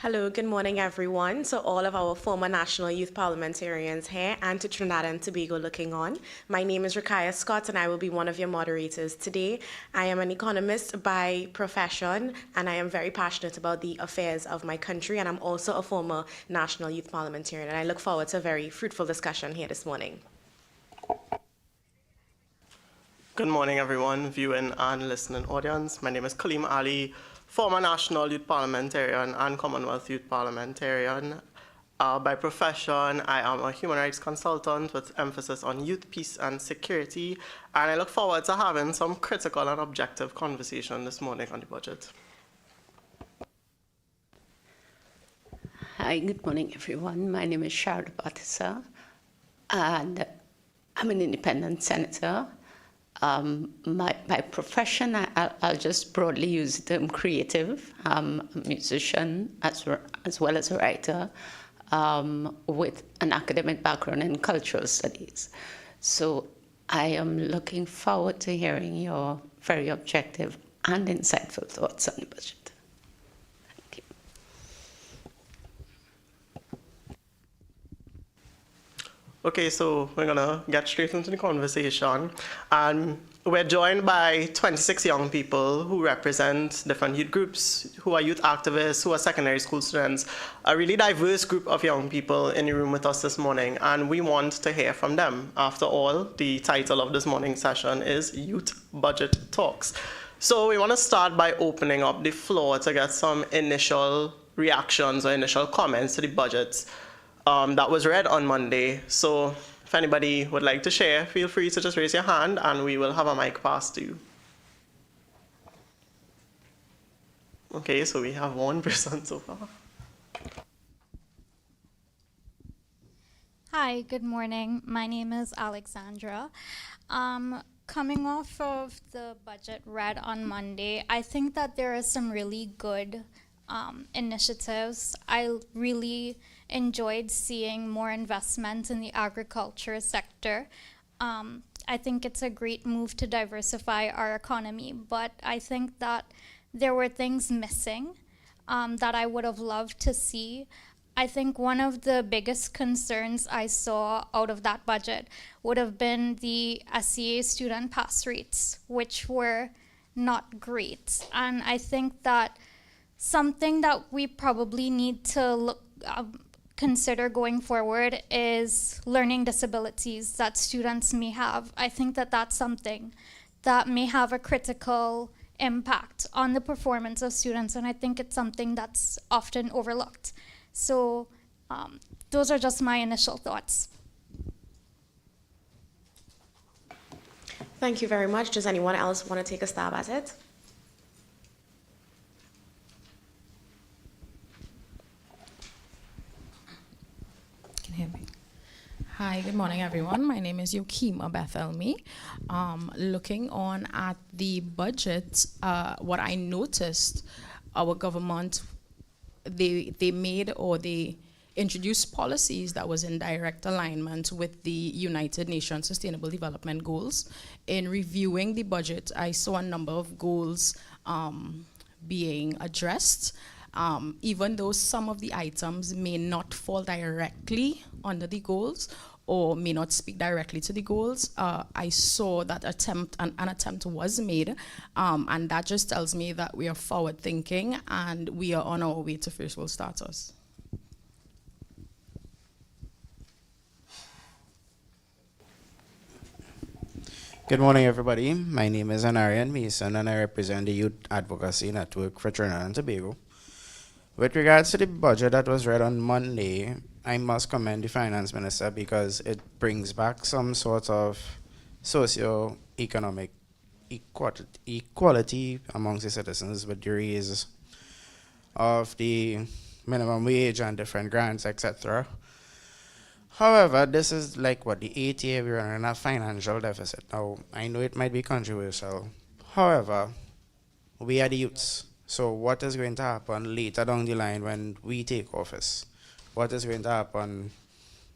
Hello, good morning, everyone. So all of our former national youth parliamentarians here and to Trinidad and Tobago looking on. My name is Rakaya Scott and I will be one of your moderators today. I am an economist by profession and I am very passionate about the affairs of my country, and I'm also a former national youth parliamentarian, and I look forward to a very fruitful discussion here this morning. Good morning, everyone, viewing and listening audience. My name is Kaleem Ali, former National Youth Parliamentarian and Commonwealth Youth Parliamentarian. By profession, I am a human rights consultant with emphasis on youth, peace, and security, and I look forward to having some critical and objective conversation this morning on the budget. Hi, good morning, everyone. My name is Sharda Batissa, and I'm an independent senator. My profession, I'll just broadly use the term creative. I'm a musician as well as a writer with an academic background in cultural studies. So I am looking forward to hearing your very objective and insightful thoughts on the budget. Okay, so we're gonna get straight into the conversation. And we're joined by 26 young people who represent different youth groups, who are youth activists, who are secondary school students, a really diverse group of young people in the room with us this morning, and we want to hear from them. After all, the title of this morning's session is Youth Budget Talks. So we want to start by opening up the floor to get some initial reactions or initial comments to the budget that was read on Monday. So if anybody would like to share, feel free to just raise your hand and we will have a mic passed to you. Okay, so we have one person so far. Hi, good morning. My name is Alexandra. Coming off of the budget read on Monday, I think that there are some really good initiatives. I really enjoyed seeing more investment in the agriculture sector. I think it's a great move to diversify our economy, but I think that there were things missing that I would have loved to see. I think one of the biggest concerns I saw out of that budget would have been the SCA student pass rates, which were not great. And I think that something that we probably need to consider going forward is learning disabilities that students may have. I think that that's something that may have a critical impact on the performance of students, and I think it's something that's often overlooked. So those are just my initial thoughts. Thank you very much. Does anyone else want to take a stab at it? Hi, good morning, everyone. My name is Yokima Bethelme. Looking on at the budget, what I noticed, our government, they introduced policies that was in direct alignment with the United Nations Sustainable Development Goals. In reviewing the budget, I saw a number of goals being addressed. Even though some of the items may not fall directly under the goals or may not speak directly to the goals, I saw that an attempt was made, and that just tells me that we are forward thinking and we are on our way to first world status. Good morning, everybody. My name is Anarian Mason, and I represent the Youth Advocacy Network for Trinidad and Tobago. With regards to the budget that was read on Monday, I must commend the Finance Minister because it brings back some sort of socio-economic equality amongst the citizens with the raise of the minimum wage and different grants, etc. However, this is like the 8th year we're in a financial deficit. Now, I know it might be controversial. However, we are the youths. So what is going to happen later down the line when we take office? What is going to happen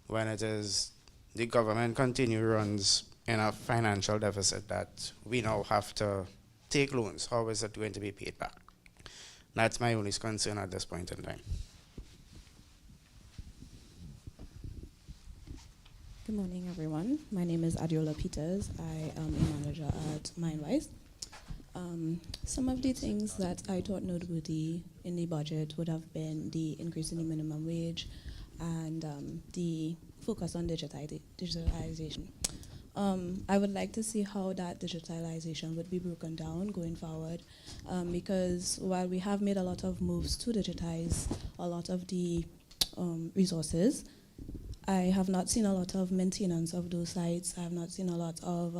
when it is the government runs in a financial deficit that we now have to take loans? How is it going to be paid back? That's my only concern at this point in time. Good morning, everyone. My name is Adiola Peters. I am a manager at Mindwise. Some of the things that I thought noteworthy in the budget would have been the increase in the minimum wage and the focus on digitalization. I would like to see how that digitalization would be broken down going forward, because while we have made a lot of moves to digitize a lot of the resources, I have not seen a lot of maintenance of those sites. I have not seen a lot of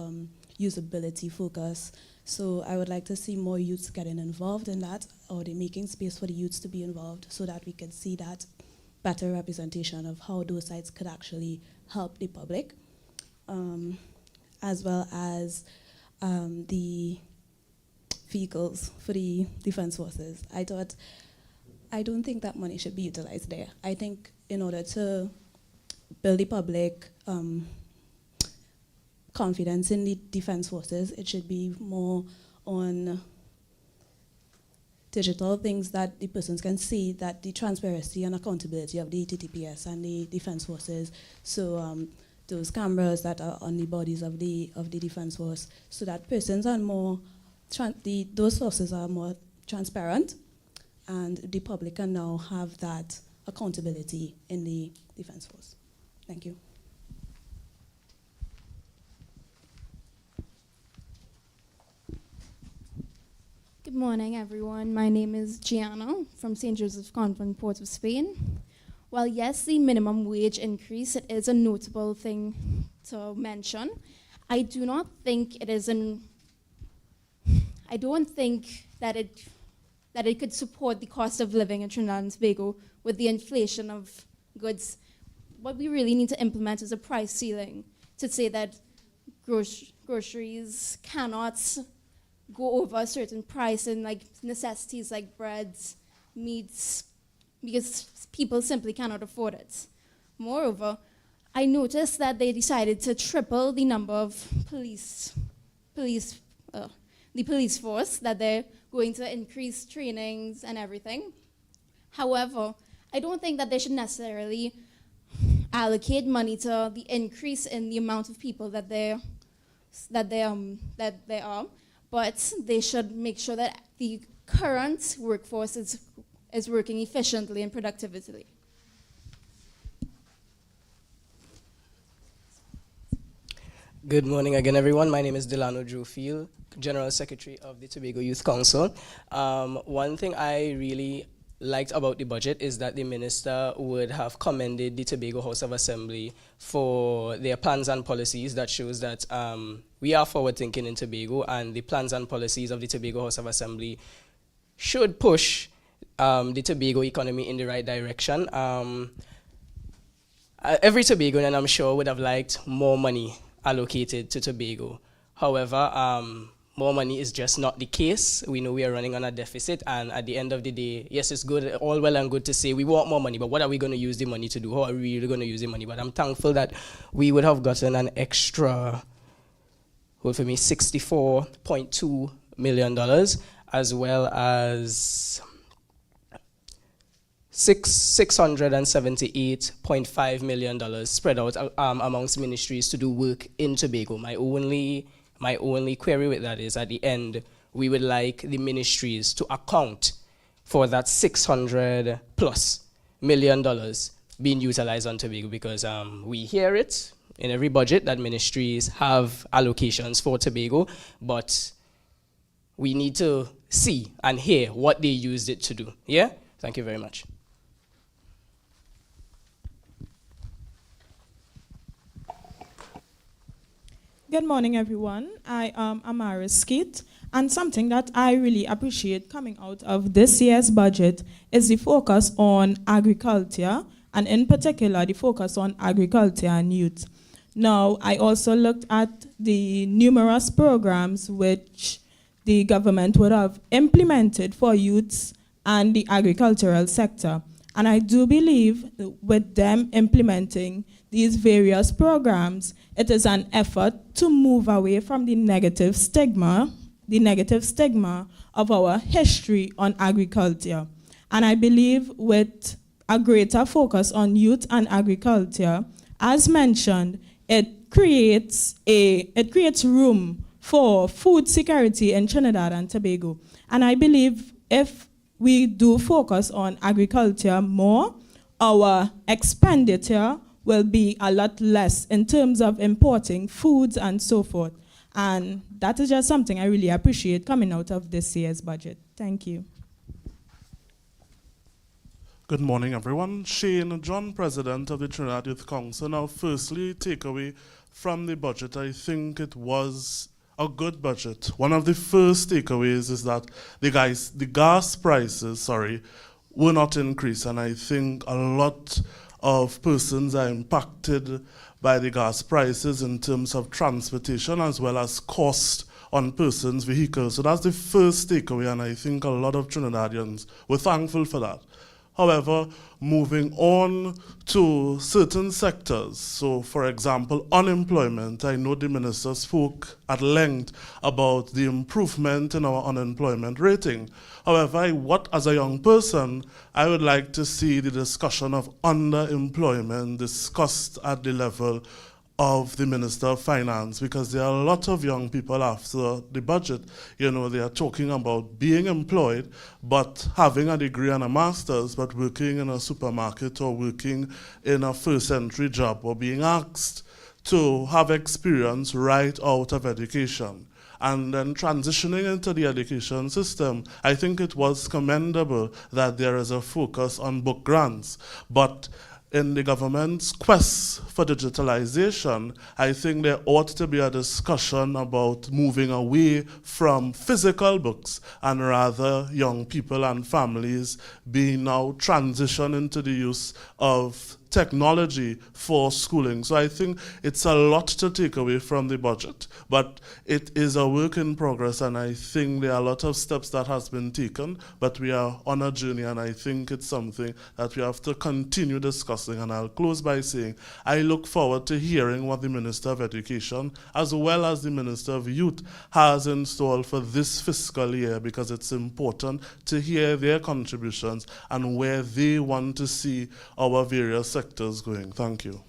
usability focus. So I would like to see more youths getting involved in that, or the making space for the youths to be involved so that we can see that better representation of how those sites could actually help the public, as well as the vehicles for the defense forces. I don't think that money should be utilized there. I think in order to build the public confidence in the defense forces, it should be more on digital things that the persons can see, that the transparency and accountability of the TTPS and the defense forces. So those cameras that are on the bodies of the defense force, so that persons are more, those sources are more transparent, and the public can now have that accountability in the defense force. Thank you. Good morning, everyone. My name is Gianna from St. Joseph Convent, Port of Spain. While yes, the minimum wage increase, it is a notable thing to mention. I do not think it is I don't think that it could support the cost of living in Trinidad and Tobago with the inflation of goods. What we really need to implement is a price ceiling to say that groceries cannot go over a certain price, and like necessities like breads, meats, because people simply cannot afford it. Moreover, I noticed that they decided to triple the number of the police force, that they're going to increase trainings and everything. However, I don't think that they should necessarily allocate money to the increase in the amount of people that they are, but they should make sure that the current workforce is working efficiently and productively. Good morning again, everyone. My name is Delano Drewfield, General Secretary of the Tobago Youth Council. One thing I really liked about the budget is that the minister would have commended the Tobago House of Assembly for their plans and policies that shows that we are forward thinking in Tobago, and the plans and policies of the Tobago House of Assembly should push the Tobago economy in the right direction. Every Tobagoan, and I'm sure, would have liked more money allocated to Tobago. However, more money is just not the case. We know we are running on a deficit, and at the end of the day, yes, it's good, all well and good to say we want more money, but what are we going to use the money to do? How are we really going to use the money? But I'm thankful that we would have gotten an extra, hold for me, $64.2 million, as well as $678.5 million spread out amongst ministries to do work in Tobago. My only query with that is, at the end, we would like the ministries to account for that $600+ million being utilized on Tobago, because we hear it in every budget that ministries have allocations for Tobago, but we need to see and hear what they used it to do. Yeah? Thank you very much. Good morning, everyone. I am Amaris Skeet, and something that I really appreciate coming out of this year's budget is the focus on agriculture, and in particular, the focus on agriculture and youth. Now, I also looked at the numerous programs which the government would have implemented for youths and the agricultural sector. And I do believe with them implementing these various programs, it is an effort to move away from the negative stigma of our history on agriculture. And I believe with a greater focus on youth and agriculture, as mentioned, it creates room for food security in Trinidad and Tobago. And I believe if we do focus on agriculture more, our expenditure will be a lot less in terms of importing foods and so forth. And that is just something I really appreciate coming out of this year's budget. Thank you. Good morning, everyone. Shane John, President of the Trinidad Youth Council. Now, firstly, takeaway from the budget, I think it was a good budget. One of the first takeaways is that the gas prices, were not increased, and I think a lot of persons are impacted by the gas prices in terms of transportation as well as cost on persons' vehicles. So that's the first takeaway, and I think a lot of Trinidadians were thankful for that. However, moving on to certain sectors, so for example, unemployment, I know the minister spoke at length about the improvement in our unemployment rating. However, as a young person, I would like to see the discussion of underemployment discussed at the level of the Minister of Finance, because there are a lot of young people after the budget, they are talking about being employed, but having a degree and a master's, but working in a supermarket or working in a first entry job, or being asked to have experience right out of education. And then transitioning into the education system, I think it was commendable that there is a focus on book grants. But in the government's quest for digitalization, I think there ought to be a discussion about moving away from physical books and rather young people and families being now transitioned into the use of technology for schooling. So I think it's a lot to take away from the budget, but it is a work in progress, and I think there are a lot of steps that has been taken, but we are on a journey, and I think it's something that we have to continue discussing. And I'll close by saying I look forward to hearing what the Minister of Education as well as the Minister of Youth has in store for this fiscal year, because it's important to hear their contributions and where they want to see our various sectors going. Thank you.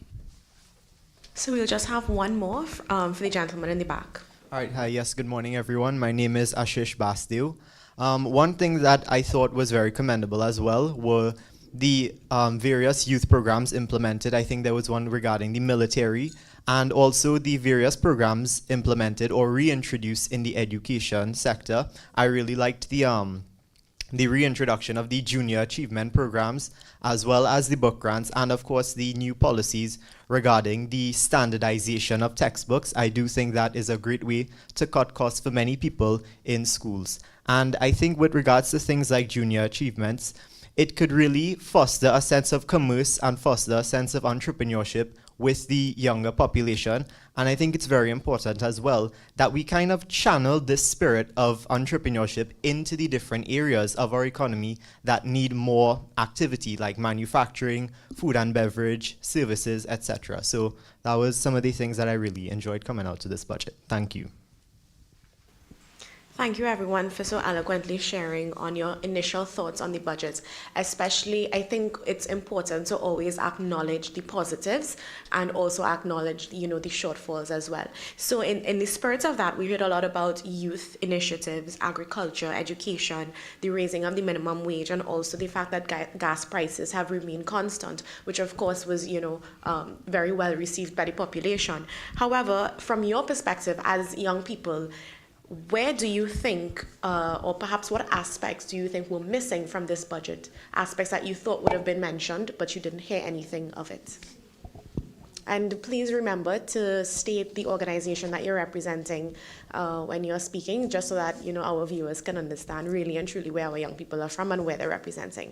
So we'll just have one more for the gentleman in the back. All right. Hi. Yes. Good morning, everyone. My name is Ashish Basdeo. One thing that I thought was very commendable as well were the various youth programs implemented. I think there was one regarding the military, and also the various programs implemented or reintroduced in the education sector. I really liked the reintroduction of the junior achievement programs, as well as the book grants, and of course the new policies regarding the standardization of textbooks. I do think that is a great way to cut costs for many people in schools. And I think with regards to things like junior achievements, it could really foster a sense of commerce and foster a sense of entrepreneurship with the younger population. And I think it's very important as well that we kind of channel this spirit of entrepreneurship into the different areas of our economy that need more activity, like manufacturing, food and beverage, services, etc. So that was some of the things that I really enjoyed coming out to this budget. Thank you. Thank you, everyone, for so eloquently sharing on your initial thoughts on the budget. Especially, I think it's important to always acknowledge the positives and also acknowledge, the shortfalls as well. So in the spirit of that, we heard a lot about youth initiatives, agriculture, education, the raising of the minimum wage, and also the fact that gas prices have remained constant, which of course was, very well received by the population. However, from your perspective as young people, where do you think, or perhaps what aspects do you think were missing from this budget? Aspects that you thought would have been mentioned, but you didn't hear anything of it. And please remember to state the organization that you're representing when you're speaking, just so that our viewers can understand really and truly where our young people are from and where they're representing.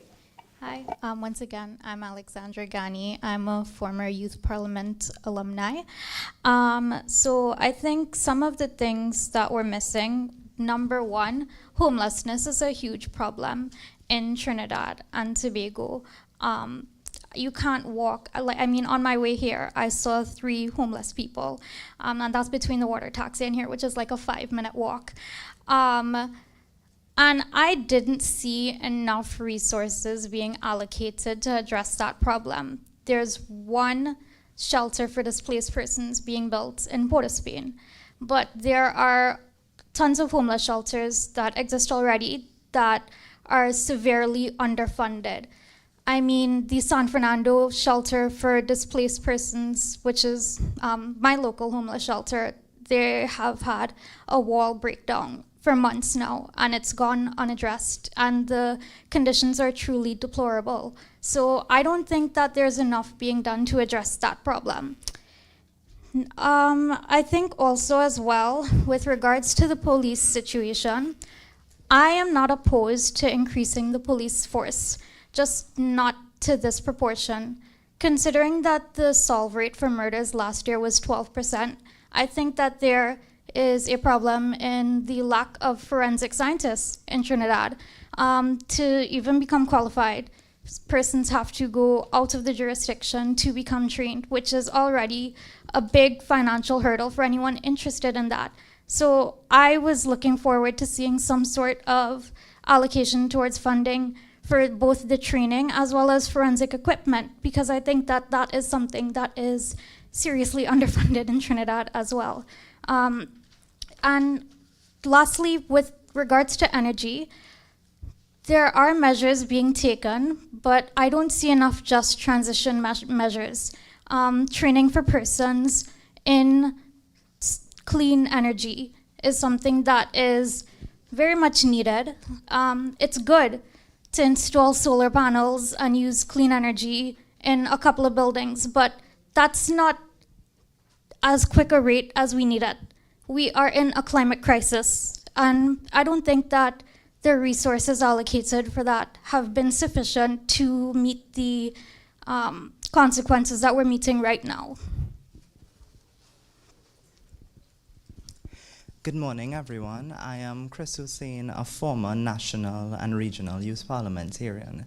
Hi, once again, I'm Alexandra Ghani. I'm a former Youth Parliament alumni. So I think some of the things that we're missing, number one, homelessness is a huge problem in Trinidad and Tobago. You can't walk. On my way here, I saw 3 homeless people, and that's between the water taxi and here, which is like a 5-minute walk. And I didn't see enough resources being allocated to address that problem. There's one shelter for displaced persons being built in Port of Spain. But there are tons of homeless shelters that exist already that are severely underfunded. I mean, the San Fernando shelter for displaced persons, which is my local homeless shelter, they have had a wall breakdown for months now, and it's gone unaddressed, and the conditions are truly deplorable. So I don't think that there's enough being done to address that problem. I think also as well, with regards to the police situation, I am not opposed to increasing the police force, just not to this proportion. Considering that the solve rate for murders last year was 12%, I think that there is a problem in the lack of forensic scientists in Trinidad. To even become qualified, persons have to go out of the jurisdiction to become trained, which is already a big financial hurdle for anyone interested in that. So I was looking forward to seeing some sort of allocation towards funding for both the training as well as forensic equipment, because I think that that is something that is seriously underfunded in Trinidad as well. And lastly, with regards to energy, there are measures being taken, but I don't see enough just transition measures. Training for persons in clean energy is something that is very much needed. It's good to install solar panels and use clean energy in a couple of buildings, but that's not as quick a rate as we need it. We are in a climate crisis, and I don't think that the resources allocated for that have been sufficient to meet the consequences that we're meeting right now. Good morning, everyone. I am Chris Hussein, a former national and regional youth parliamentarian.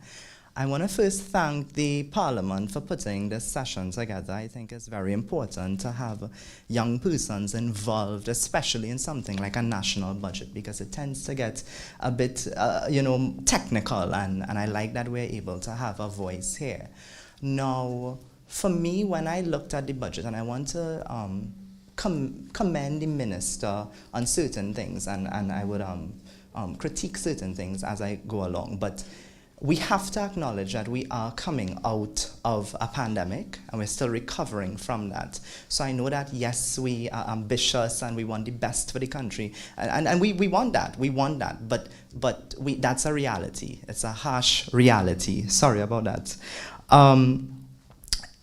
I want to first thank the Parliament for putting this session together. I think it's very important to have young persons involved, especially in something like a national budget, because it tends to get a bit, technical, and I like that we're able to have a voice here. Now, for me, when I looked at the budget, and I want to commend the minister on certain things, and I would critique certain things as I go along, but we have to acknowledge that we are coming out of a pandemic and we're still recovering from that. So I know that, yes, we are ambitious and we want the best for the country. And we want that, but that's a reality. It's a harsh reality. Sorry about that.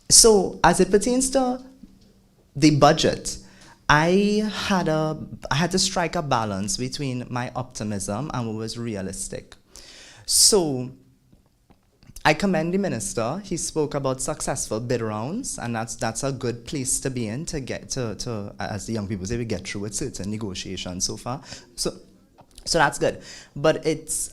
So as it pertains to the budget, I had to strike a balance between my optimism and what was realistic. So I commend the minister. He spoke about successful bid rounds, and that's a good place to be in to get to as the young people say, we get through with certain negotiations so far. So that's good. But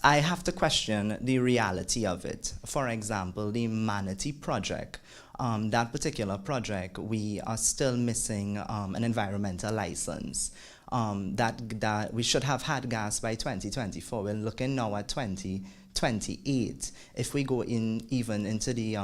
I have to question the reality of it. For example, the Manatee project. That particular project, we are still missing an environmental license. That we should have had gas by 2024. We're looking now at 2028. If we go even into the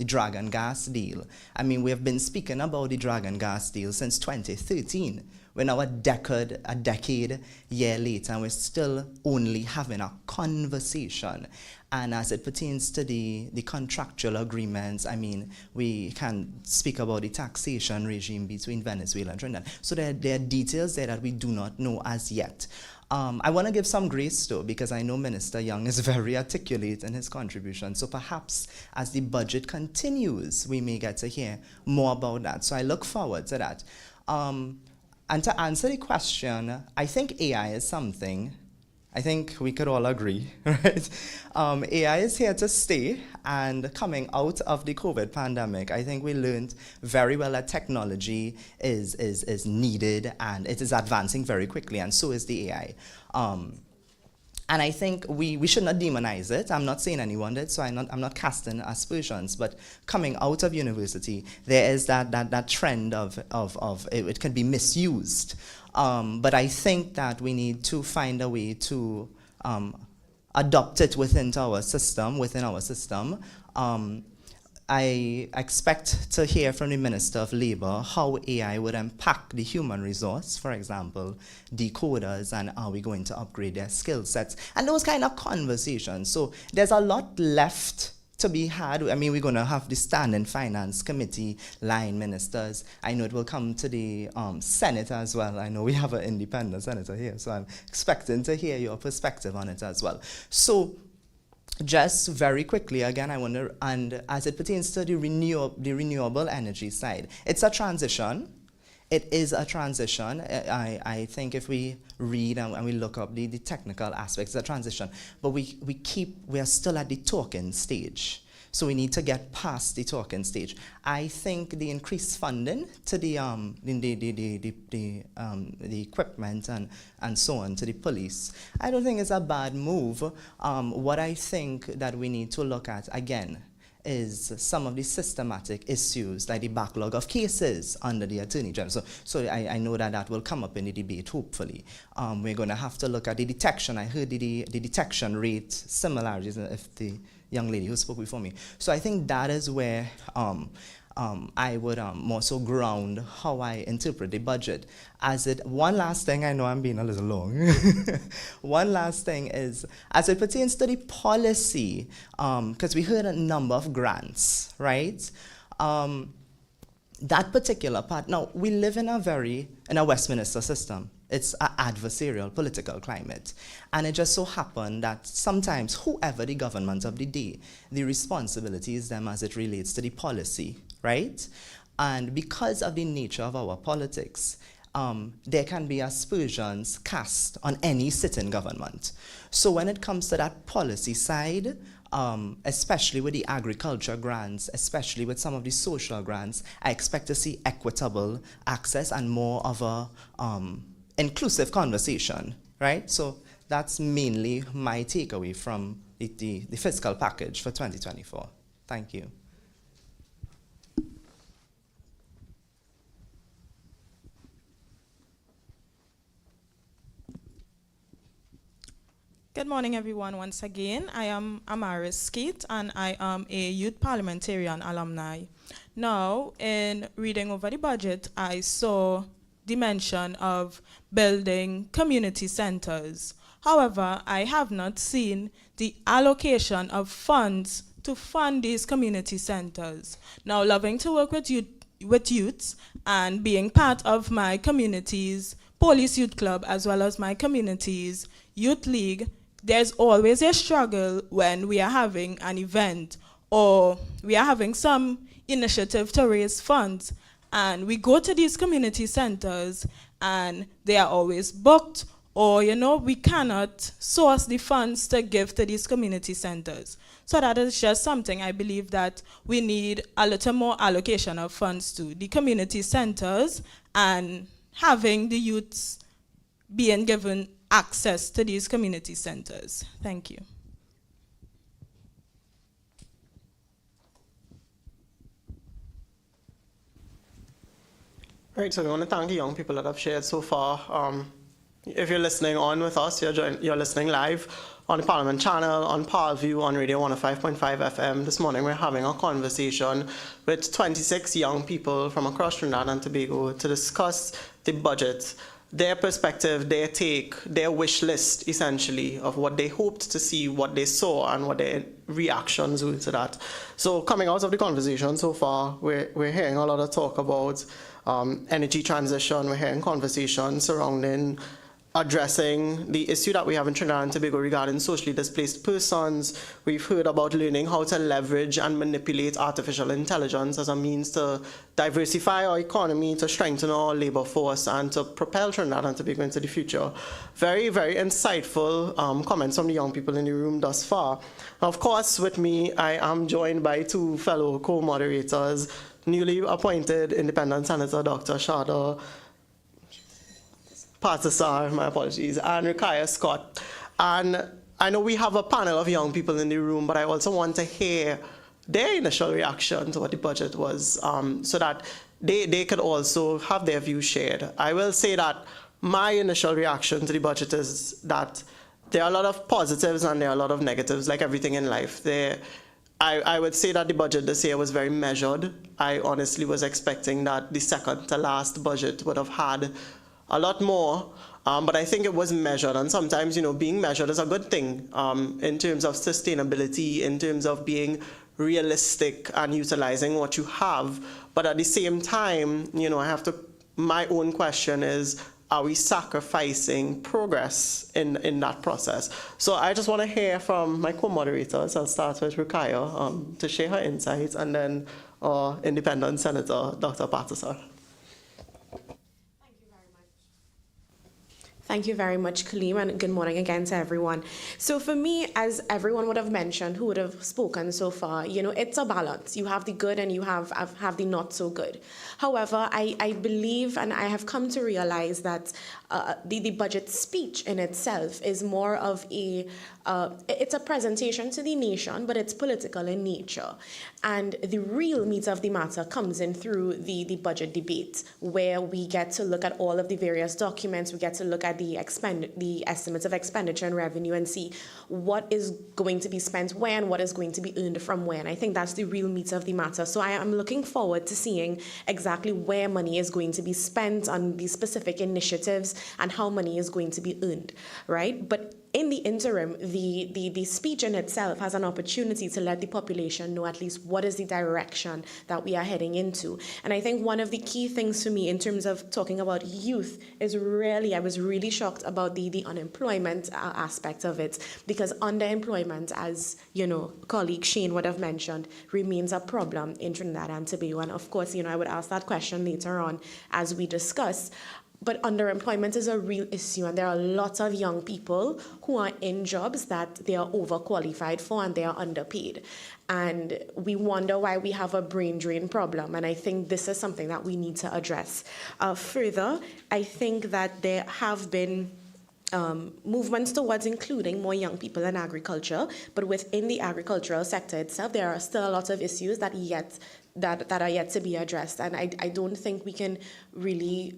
Dragon gas deal. I mean, we have been speaking about the Dragon gas deal since 2013. We're now a decade year later, and we're still only having a conversation. And as it pertains to the contractual agreements, I mean, we can speak about the taxation regime between Venezuela and Trinidad. So there are details there that we do not know as yet. I want to give some grace, though, because I know Minister Young is very articulate in his contribution. So perhaps as the budget continues, we may get to hear more about that. So I look forward to that. And to answer the question, I think AI is something, I think we could all agree, right? AI is here to stay, and coming out of the COVID pandemic, I think we learned very well that technology is needed, and it is advancing very quickly, and so is the AI. And I think we should not demonize it. I'm not saying anyone did, so I'm not casting aspersions. But coming out of university, there is that trend of it can be misused. But I think that we need to find a way to adopt it within our system. I expect to hear from the Minister of Labour how AI would impact the human resource, for example, decoders, and are we going to upgrade their skill sets, and those kind of conversations. So there's a lot left to be had. I mean, we're going to have the Standing Finance Committee line ministers. I know it will come to the Senate as well. I know we have an independent senator here, so I'm expecting to hear your perspective on it as well. So just very quickly, again, I wonder, and as it pertains to the renewable energy side, it's a transition. It is a transition. I think if we read and we look up the technical aspects, it's a transition. But we are still at the talking stage. So we need to get past the talking stage. I think the increased funding to the equipment and so on, to the police, I don't think it's a bad move. What I think that we need to look at, again, is some of the systematic issues, like the backlog of cases under the Attorney General. So I know that will come up in the debate, hopefully. We're going to have to look at the detection. I heard the detection rate similarities, if the young lady who spoke before me. So I think that is where I would more so ground how I interpret the budget. One last thing, I know I'm being a little long. One last thing is, as it pertains to the policy, because we heard a number of grants, right? That particular part, now we live in a Westminster system. It's an adversarial political climate. And it just so happened that sometimes whoever the government of the day, the responsibility is them as it relates to the policy, right? And because of the nature of our politics, there can be aspersions cast on any sitting government. So when it comes to that policy side, especially with the agriculture grants, especially with some of the social grants, I expect to see equitable access and more of a inclusive conversation, right? So that's mainly my takeaway from the fiscal package for 2024. Thank you. Good morning, everyone, once again. I am Amaris Skeet, and I am a youth parliamentarian alumni. Now, in reading over the budget, I saw the mention of building community centers. However, I have not seen the allocation of funds to fund these community centers. Now, loving to work with youths and being part of my community's police youth club as well as my community's youth league, there's always a struggle when we are having an event or we are having some initiative to raise funds, and we go to these community centers and they are always booked, or we cannot source the funds to give to these community centers. So that is just something I believe that we need a little more allocation of funds to the community centers and having the youths being given access to these community centers. Thank you. Right, so we want to thank the young people that have shared so far. If you're listening on with us, you're listening live on the Parliament channel, on Parview, on Radio 105.5 FM. This morning we're having a conversation with 26 young people from across Trinidad and Tobago to discuss the budget, their perspective, their take, their wish list, essentially, of what they hoped to see, what they saw, and what their reactions were to that. So coming out of the conversation so far, we're hearing a lot of talk about energy transition. We're hearing conversations surrounding addressing the issue that we have in Trinidad and Tobago regarding socially displaced persons. We've heard about learning how to leverage and manipulate artificial intelligence as a means to diversify our economy, to strengthen our labor force, and to propel Trinidad and Tobago into the future. Very, very insightful comments from the young people in the room thus far. Of course, with me, I am joined by two fellow co-moderators, newly appointed Independent Senator Dr. Shada Patasar, my apologies, and Rakaya Scott. And I know we have a panel of young people in the room, but I also want to hear their initial reaction to what the budget was, so that they could also have their views shared. I will say that my initial reaction to the budget is that there are a lot of positives and there are a lot of negatives, like everything in life. I would say that the budget this year was very measured. I honestly was expecting that the second to last budget would have had a lot more, but I think it was measured. And sometimes, being measured is a good thing in terms of sustainability, in terms of being realistic and utilizing what you have. But at the same time, my own question is, are we sacrificing progress in that process? So I just want to hear from my co-moderators. I'll start with Rukaya to share her insights, and then our independent Senator, Dr. Patterson. Thank you very much, Kaleem, and good morning again to everyone. So for me, as everyone would have mentioned, who would have spoken so far, it's a balance. You have the good and you have the not so good. However, I believe and I have come to realize that the budget speech in itself is more of it's a presentation to the nation, but it's political in nature. And the real meat of the matter comes in through the budget debate, where we get to look at all of the various documents, we get to look at the estimates of expenditure and revenue and see what is going to be spent when, what is going to be earned from when. I think that's the real meat of the matter. So I am looking forward to seeing exactly where money is going to be spent on these specific initiatives and how money is going to be earned, right? But in the interim, the speech in itself has an opportunity to let the population know at least what is the direction that we are heading into. And I think one of the key things for me in terms of talking about youth is I was really shocked about the unemployment aspect of it, because underemployment, as colleague Shane would have mentioned, remains a problem in Trinidad and Tobago. And of course, I would ask that question later on as we discuss. But underemployment is a real issue, and there are lots of young people who are in jobs that they are overqualified for and they are underpaid. And we wonder why we have a brain drain problem, and I think this is something that we need to address. Further, I think that there have been movements towards including more young people in agriculture, but within the agricultural sector itself, there are still a lot of issues that are yet to be addressed. And I don't think we can really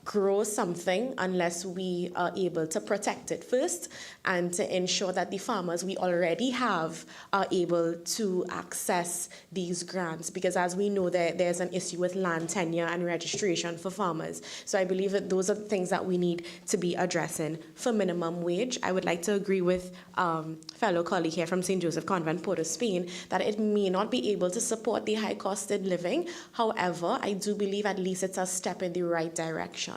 grow something unless we are able to protect it first and to ensure that the farmers we already have are able to access these grants. Because as we know, there's an issue with land tenure and registration for farmers. So I believe that those are the things that we need to be addressing. For minimum wage, I would like to agree with fellow colleague here from St. Joseph Convent, Port of Spain, that it may not be able to support the high cost of living. However, I do believe at least it's a step in the right direction.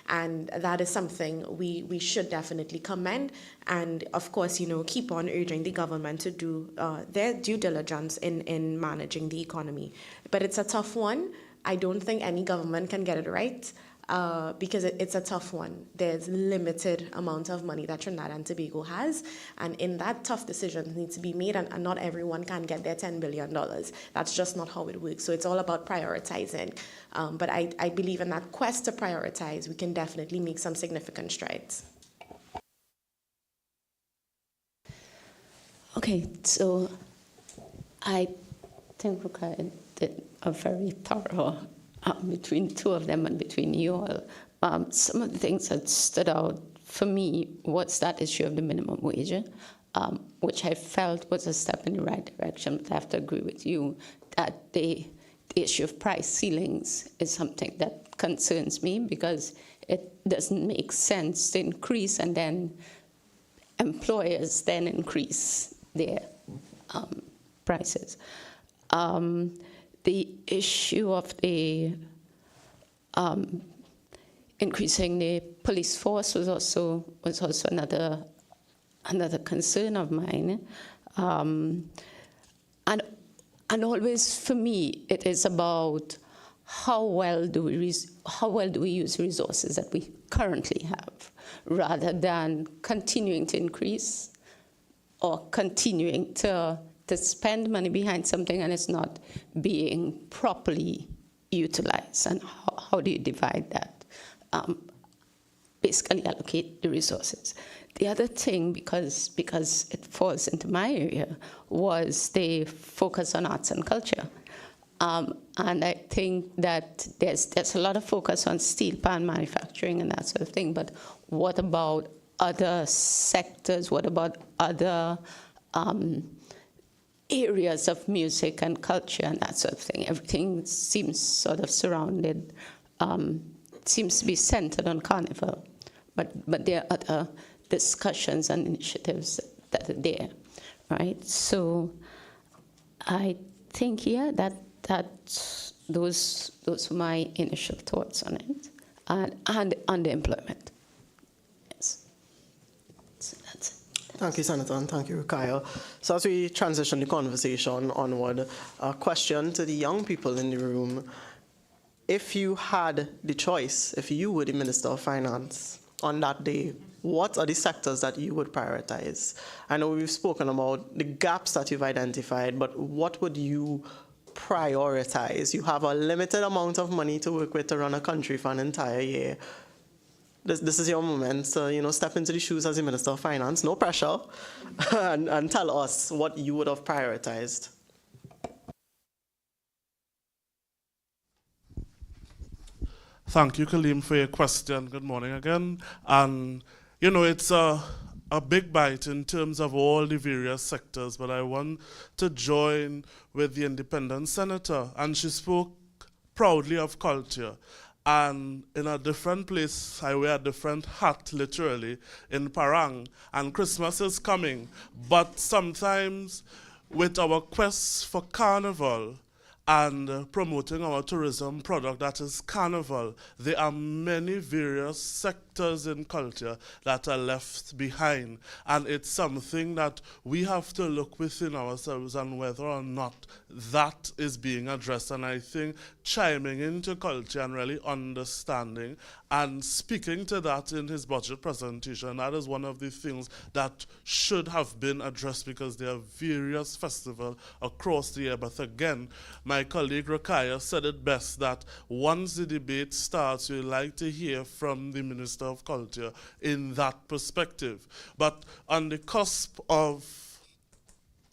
And that is something we should definitely commend. And of course, keep on urging the government to do their due diligence in managing the economy. But it's a tough one. I don't think any government can get it right. Because it's a tough one. There's limited amount of money that Trinidad and Tobago has, and in that, tough decisions need to be made, and not everyone can get their $10 billion. That's just not how it works. So it's all about prioritizing. But I believe in that quest to prioritize, we can definitely make some significant strides. Okay, so I think Rukaya did a very thorough between two of them and between you all. Some of the things that stood out for me was that issue of the minimum wage, which I felt was a step in the right direction. But I have to agree with you that the issue of price ceilings is something that concerns me, because it doesn't make sense to increase and then employers then increase their prices. The issue of the increasing the police force was also another concern of mine, and always for me it is about how well do we use resources that we currently have, rather than continuing to increase or continuing to spend money behind something and it's not being properly utilized. And how do you divide that? Basically allocate the resources. The other thing, because it falls into my area, was the focus on arts and culture. And I think that there's a lot of focus on steel pan manufacturing and that sort of thing, but what about other sectors? What about other areas of music and culture and that sort of thing. Everything seems sort of surrounded, seems to be centered on Carnival. But there are other discussions and initiatives that are there, right? So I think, yeah, those were my initial thoughts on it, and underemployment. Yes. So that's it. Thank you, Senator, and thank you, Rukiah. So as we transition the conversation onward, a question to the young people in the room. If you had the choice, if you were the Minister of Finance on that day, what are the sectors that you would prioritize? I know we've spoken about the gaps that you've identified, but what would you prioritize? You have a limited amount of money to work with to run a country for an entire year. This is your moment to, step into the shoes as the Minister of Finance, no pressure, and tell us what you would have prioritized. Thank you, Kaleem, for your question. Good morning again. And, it's a big bite in terms of all the various sectors, but I want to join with the independent senator, and she spoke proudly of culture. And in a different place, I wear a different hat, literally, in Parang, and Christmas is coming. But sometimes, with our quest for carnival, and promoting our tourism product that is carnival, there are many various sectors in culture that are left behind. And it's something that we have to look within ourselves and whether or not that is being addressed. And I think chiming into culture and really understanding and speaking to that in his budget presentation, that is one of the things that should have been addressed, because there are various festivals across the year. But again, my colleague Rukiah said it best, that once the debate starts, we like to hear from the Minister of Culture in that perspective. But on the cusp of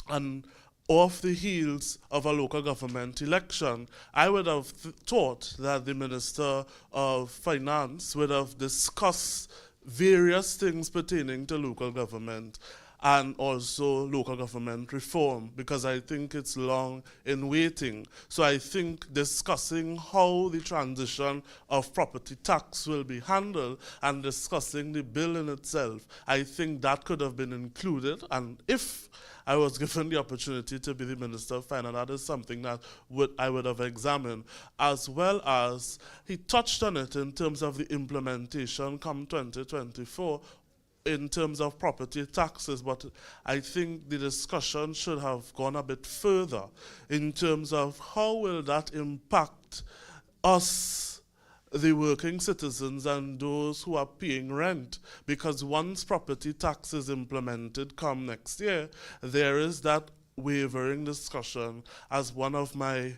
and off the heels of a local government election, I would have thought that the Minister of Finance would have discussed various things pertaining to local government and also local government reform, because I think it's long in waiting. So I think discussing how the transition of property tax will be handled and discussing the bill in itself, I think that could have been included. And if I was given the opportunity to be the Minister of Finance, that is something that I would have examined, as well as he touched on it in terms of the implementation come 2024 in terms of property taxes. But I think the discussion should have gone a bit further in terms of how will that impact us, the working citizens and those who are paying rent, because once property tax is implemented come next year, there is that wavering discussion, as one of my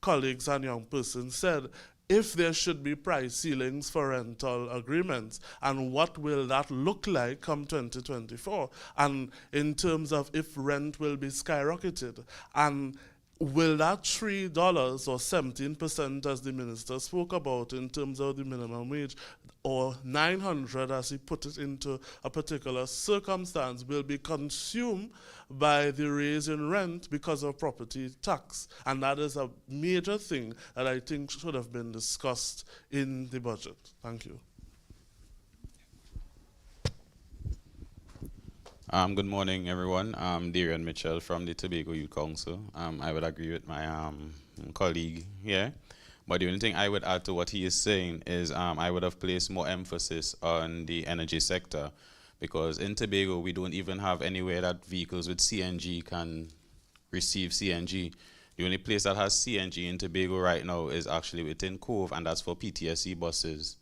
colleagues and young persons said, if there should be price ceilings for rental agreements, and what will that look like come 2024, and in terms of if rent will be skyrocketed, and will that $3 or 17%, as the minister spoke about, in terms of the minimum wage, or 900, as he put it into a particular circumstance, will be consumed by the raise in rent because of property tax? And that is a major thing that I think should have been discussed in the budget. Thank you. Good morning, everyone. I'm Darian Mitchell from the Tobago Youth Council. I would agree with my colleague here. But the only thing I would add to what he is saying is I would have placed more emphasis on the energy sector, because in Tobago, we don't even have anywhere that vehicles with CNG can receive CNG. The only place that has CNG in Tobago right now is actually within Cove, and that's for PTSC buses.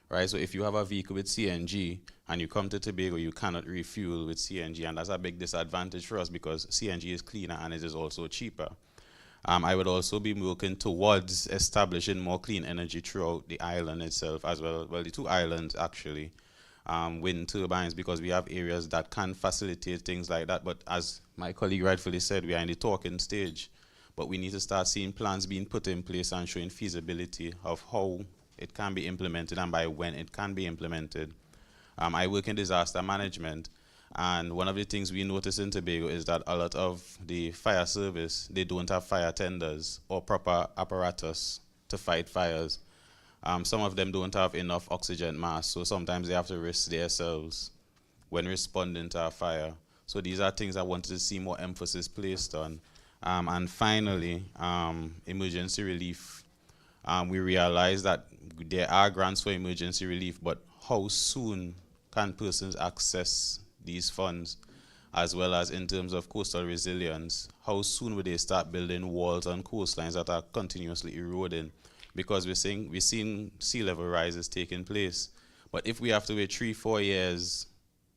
Right, so if you have a vehicle with CNG and you come to Tobago, you cannot refuel with CNG, and that's a big disadvantage for us because CNG is cleaner and it is also cheaper. I would also be working towards establishing more clean energy throughout the island itself as well, the two islands actually, wind turbines, because we have areas that can facilitate things like that. But as my colleague rightfully said, we are in the talking stage, but we need to start seeing plans being put in place and showing feasibility of how it can be implemented and by when it can be implemented. I work in disaster management, And one of the things we notice in Tobago is that a lot of the fire service, they don't have fire tenders or proper apparatus to fight fires. Some of them don't have enough oxygen masks, so sometimes they have to risk themselves when responding to a fire. So these are things I wanted to see more emphasis placed on. And finally, emergency relief. We realize that there are grants for emergency relief, but how soon can persons access these funds, as well as in terms of coastal resilience? How soon will they start building walls on coastlines that are continuously eroding? Because we're seeing sea level rises taking place. But if we have to wait 3-4 years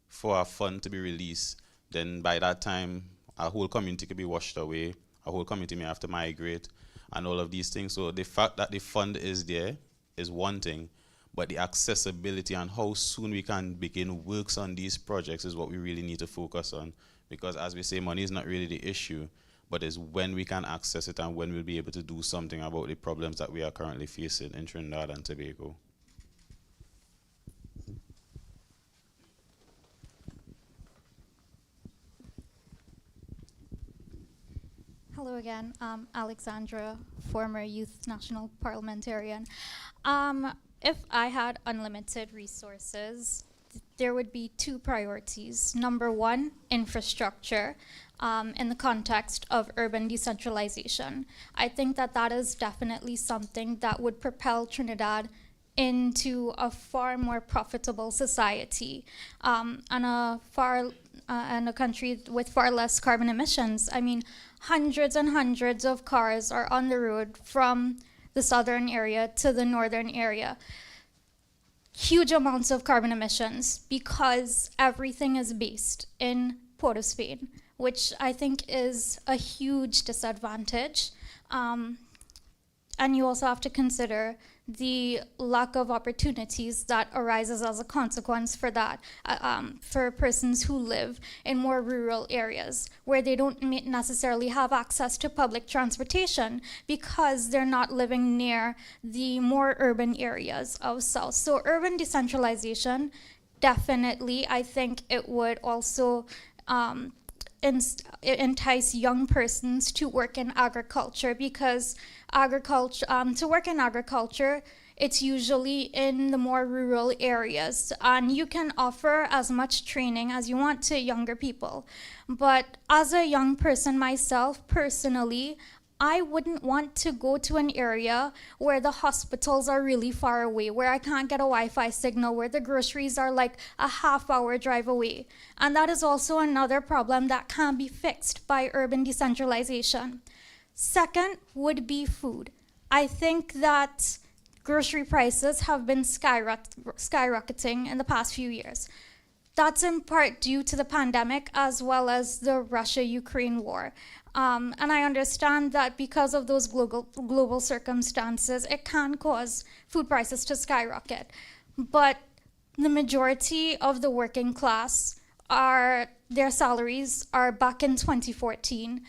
for a fund to be released, then by that time, a whole community could be washed away, a whole community may have to migrate, and all of these things. So the fact that the fund is there is one thing, but the accessibility and how soon we can begin works on these projects is what we really need to focus on. Because as we say, money is not really the issue, but it's when we can access it and when we'll be able to do something about the problems that we are currently facing in Trinidad and Tobago. Hello again, Alexandra, former Youth National Parliamentarian. If I had unlimited resources, there would be two priorities. Number one, infrastructure in the context of urban decentralization. I think that that is definitely something that would propel Trinidad into a far more profitable society and a country with far less carbon emissions. I mean, hundreds and hundreds of cars are on the road from the southern area to the northern area. Huge amounts of carbon emissions because everything is based in Port of Spain, which I think is a huge disadvantage. And you also have to consider the lack of opportunities that arises as a consequence for that, for persons who live in more rural areas where they don't necessarily have access to public transportation because they're not living near the more urban areas of South. So urban decentralization, definitely, I think it would also entice young persons to work in agriculture, because to work in agriculture, it's usually in the more rural areas, and you can offer as much training as you want to younger people. But as a young person myself, personally, I wouldn't want to go to an area where the hospitals are really far away, where I can't get a Wi-Fi signal, where the groceries are like a half-hour drive away. And that is also another problem that can be fixed by urban decentralization. Second would be food. I think that grocery prices have been skyrocketing in the past few years. That's in part due to the pandemic as well as the Russia-Ukraine war. And I understand that because of those global circumstances, it can cause food prices to skyrocket. But the majority of the working class, their salaries are back in 2014.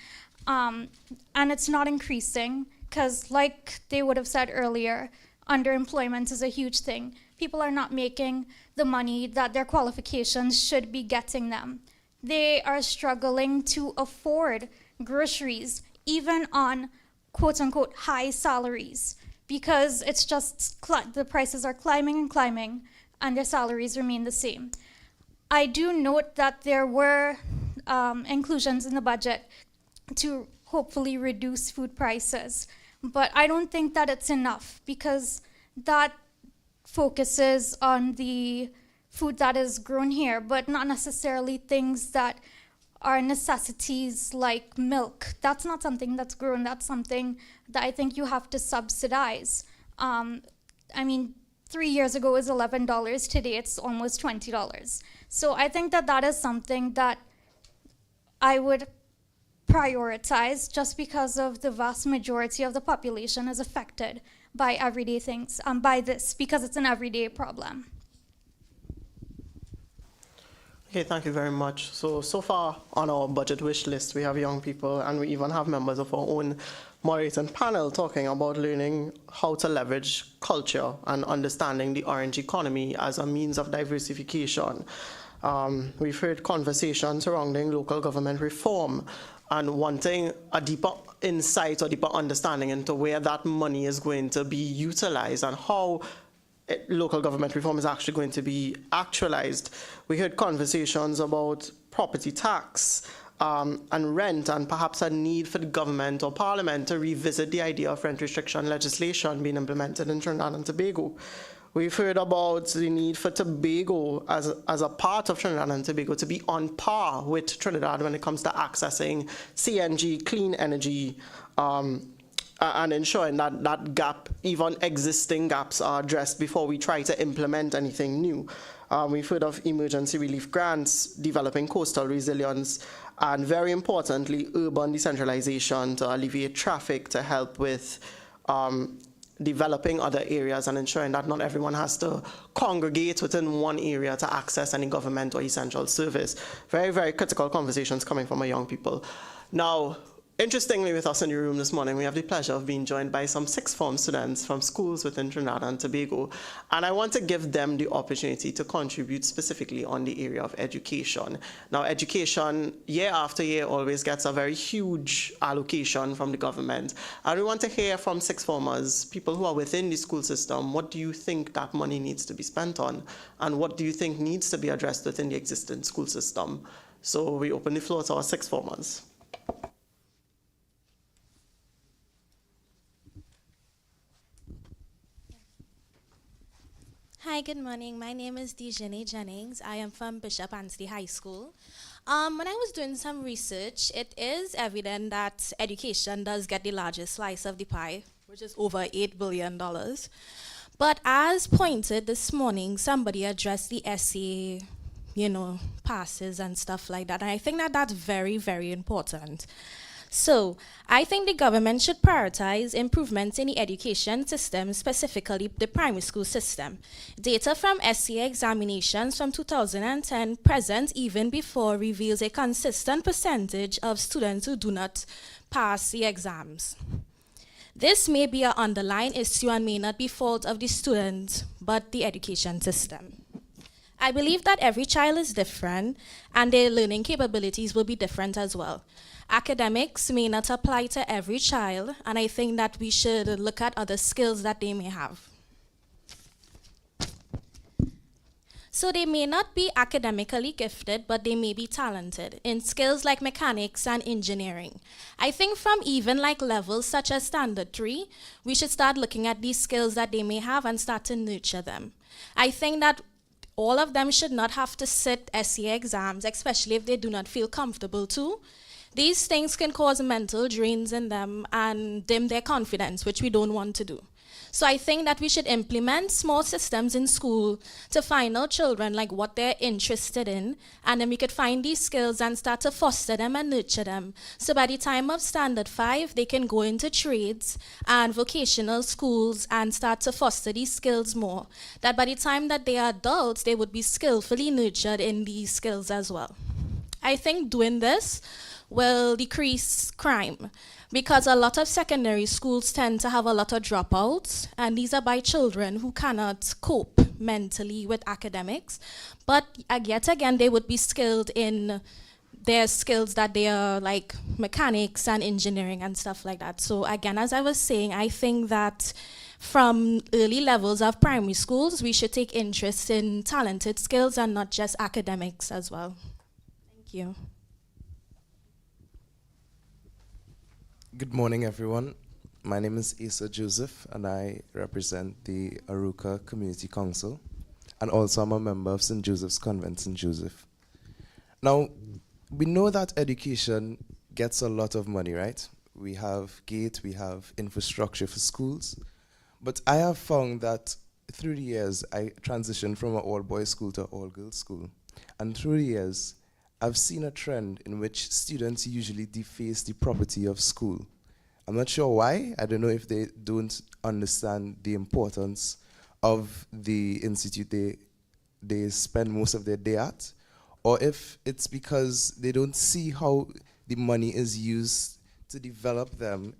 And it's not increasing because, like they would have said earlier, underemployment is a huge thing. People are not making the money that their qualifications should be getting them. They are struggling to afford groceries, even on quote-unquote high salaries, because it's just the prices are climbing and climbing, and their salaries remain the same. I do note that there were inclusions in the budget to hopefully reduce food prices, but I don't think that it's enough, because that focuses on the food that is grown here, but not necessarily things that are necessities like milk. That's not something that's grown. That's something that I think you have to subsidize. I mean, 3 years ago it was $11. Today it's almost $20. So I think that that is something that I would prioritize, just because of the vast majority of the population is affected by everyday things, by this, because it's an everyday problem. Okay, thank you very much. So far on our budget wish list, we have young people, and we even have members of our own moderating panel talking about learning how to leverage culture and understanding the orange economy as a means of diversification. We've heard conversations surrounding local government reform and wanting a deeper insight or deeper understanding into where that money is going to be utilized and how local government reform is actually going to be actualized. We heard conversations about property tax and rent, and perhaps a need for the government or parliament to revisit the idea of rent restriction legislation being implemented in Trinidad and Tobago. We've heard about the need for Tobago as a part of Trinidad and Tobago to be on par with Trinidad when it comes to accessing CNG, clean energy, and ensuring that that gap, even existing gaps, are addressed before we try to implement anything new. We've heard of emergency relief grants, developing coastal resilience, and very importantly, urban decentralization to alleviate traffic, to help with developing other areas and ensuring that not everyone has to congregate within one area to access any government or essential service. Very, very critical conversations coming from our young people. Now, interestingly, with us in the room this morning, we have the pleasure of being joined by some sixth form students from schools within Trinidad and Tobago. And I want to give them the opportunity to contribute specifically on the area of education. Now, education, year after year, always gets a very huge allocation from the government. And we want to hear from sixth formers, people who are within the school system, what do you think that money needs to be spent on? And what do you think needs to be addressed within the existing school system? So we open the floor to our sixth formers. Hi, good morning. My name is Dejane Jennings. I am from Bishop Anstey High School. When I was doing some research, it is evident that education does get the largest slice of the pie, which is over $8 billion. But as pointed this morning, somebody addressed the essay, passes and stuff like that. And I think that that's very, very important. So I think the government should prioritize improvements in the education system, specifically the primary school system. Data from SCA examinations from 2010 present even before reveals a consistent percentage of students who do not pass the exams. This may be an underlying issue and may not be fault of the student, but the education system. I believe that every child is different and their learning capabilities will be different as well. Academics may not apply to every child, and I think that we should look at other skills that they may have. So they may not be academically gifted, but they may be talented in skills like mechanics and engineering. I think from even like levels such as Standard 3, we should start looking at these skills that they may have and start to nurture them. I think that all of them should not have to sit SCA exams, especially if they do not feel comfortable to. These things can cause mental drains in them and dim their confidence, which we don't want to do. So I think that we should implement small systems in school to find out children like what they're interested in, and then we could find these skills and start to foster them and nurture them. So by the time of Standard 5, they can go into trades and vocational schools and start to foster these skills more. That by the time that they are adults, they would be skillfully nurtured in these skills as well. I think doing this will decrease crime because a lot of secondary schools tend to have a lot of dropouts, and these are by children who cannot cope mentally with academics. But yet again, they would be skilled in their skills that they are like mechanics and engineering and stuff like that. So again, as I was saying, I think that from early levels of primary schools, we should take interest in talented skills and not just academics as well. Thank you. Good morning, everyone. My name is Issa Joseph, and I represent the Aruka Community Council, and also I'm a member of St. Joseph's Convent, St. Joseph. Now, we know that education gets a lot of money, right? We have GATE, we have infrastructure for schools, but I have found that through the years, I transitioned from an all-boys school to an all-girls school, and through the years, I've seen a trend in which students usually deface the property of school. I'm not sure why. I don't know if they don't understand the importance of the institute they spend most of their day at, or if it's because they don't see how the money is used to develop them,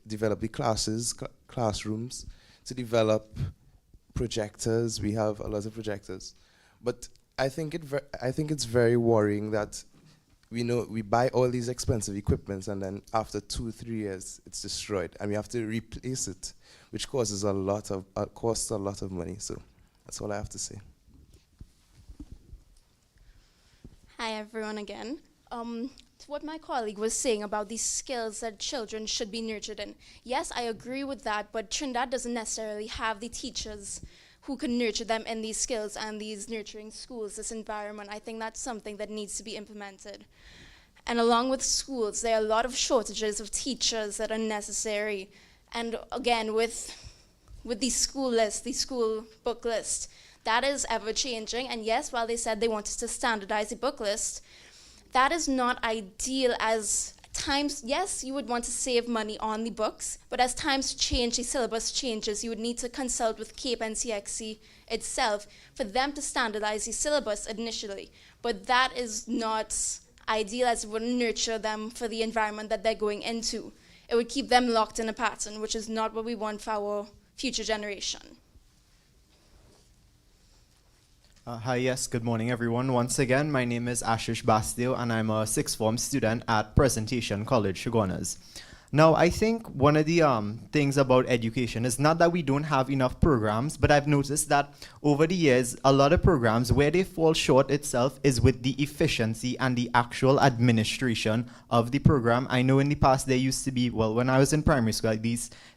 develop the classrooms, to develop projectors. We have a lot of projectors. But I think it's very worrying that we buy all these expensive equipments and then after 2-3 years it's destroyed and we have to replace it, which costs a lot of money. So that's all I have to say. Hi everyone again. To what my colleague was saying about these skills that children should be nurtured in. Yes, I agree with that, but Trinidad doesn't necessarily have the teachers who can nurture them in these skills and these nurturing schools, this environment. I think that's something that needs to be implemented. And along with schools, there are a lot of shortages of teachers that are necessary. And again, with the school list, the school book list, that is ever changing. And yes, while they said they wanted to standardize the book list, that is not ideal as times, yes, you would want to save money on the books, but as times change, the syllabus changes, you would need to consult with CAPE and CXC itself for them to standardize the syllabus initially. But that is not ideal, as it wouldn't nurture them for the environment that they're going into. It would keep them locked in a pattern, which is not what we want for our future generation. Hi, yes, good morning everyone. Once again, my name is Ashish Basdeo and I'm a sixth form student at Presentation College, Shogunas. Now, I think one of the things about education is not that we don't have enough programs, but I've noticed that over the years, a lot of programs, where they fall short itself is with the efficiency and the actual administration of the program. I know in the past there used to be, well, when I was in primary school,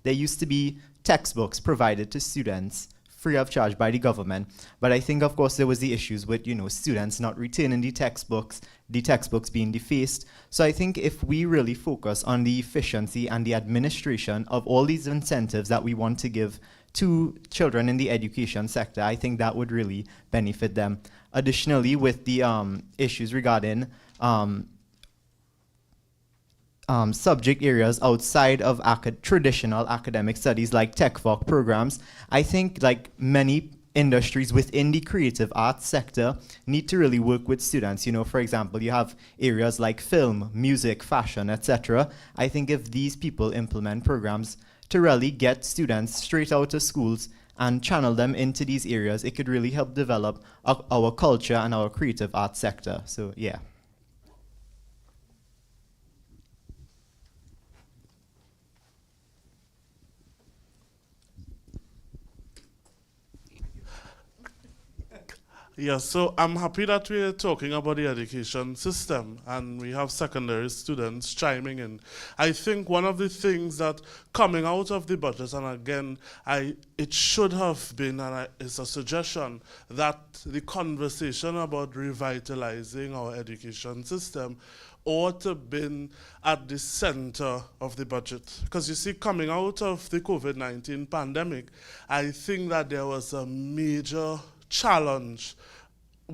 there used to be textbooks provided to students free of charge by the government. But I think, of course, there was the issues with, students not retaining the textbooks being defaced. So I think if we really focus on the efficiency and the administration of all these incentives that we want to give to children in the education sector, I think that would really benefit them. Additionally, with the issues regarding subject areas outside of traditional academic studies like TechVoc programs, I think like many industries within the creative arts sector need to really work with students. For example, you have areas like film, music, fashion, etc. I think if these people implement programs to really get students straight out of schools and channel them into these areas, it could really help develop our culture and our creative arts sector. So yeah. Yeah, so I'm happy that we're talking about the education system and we have secondary students chiming in. I think one of the things that coming out of the budget, and again, it should have been, and it's a suggestion, that the conversation about revitalizing our education system ought to have been at the center of the budget. Because you see, coming out of the COVID-19 pandemic, I think that there was a major challenge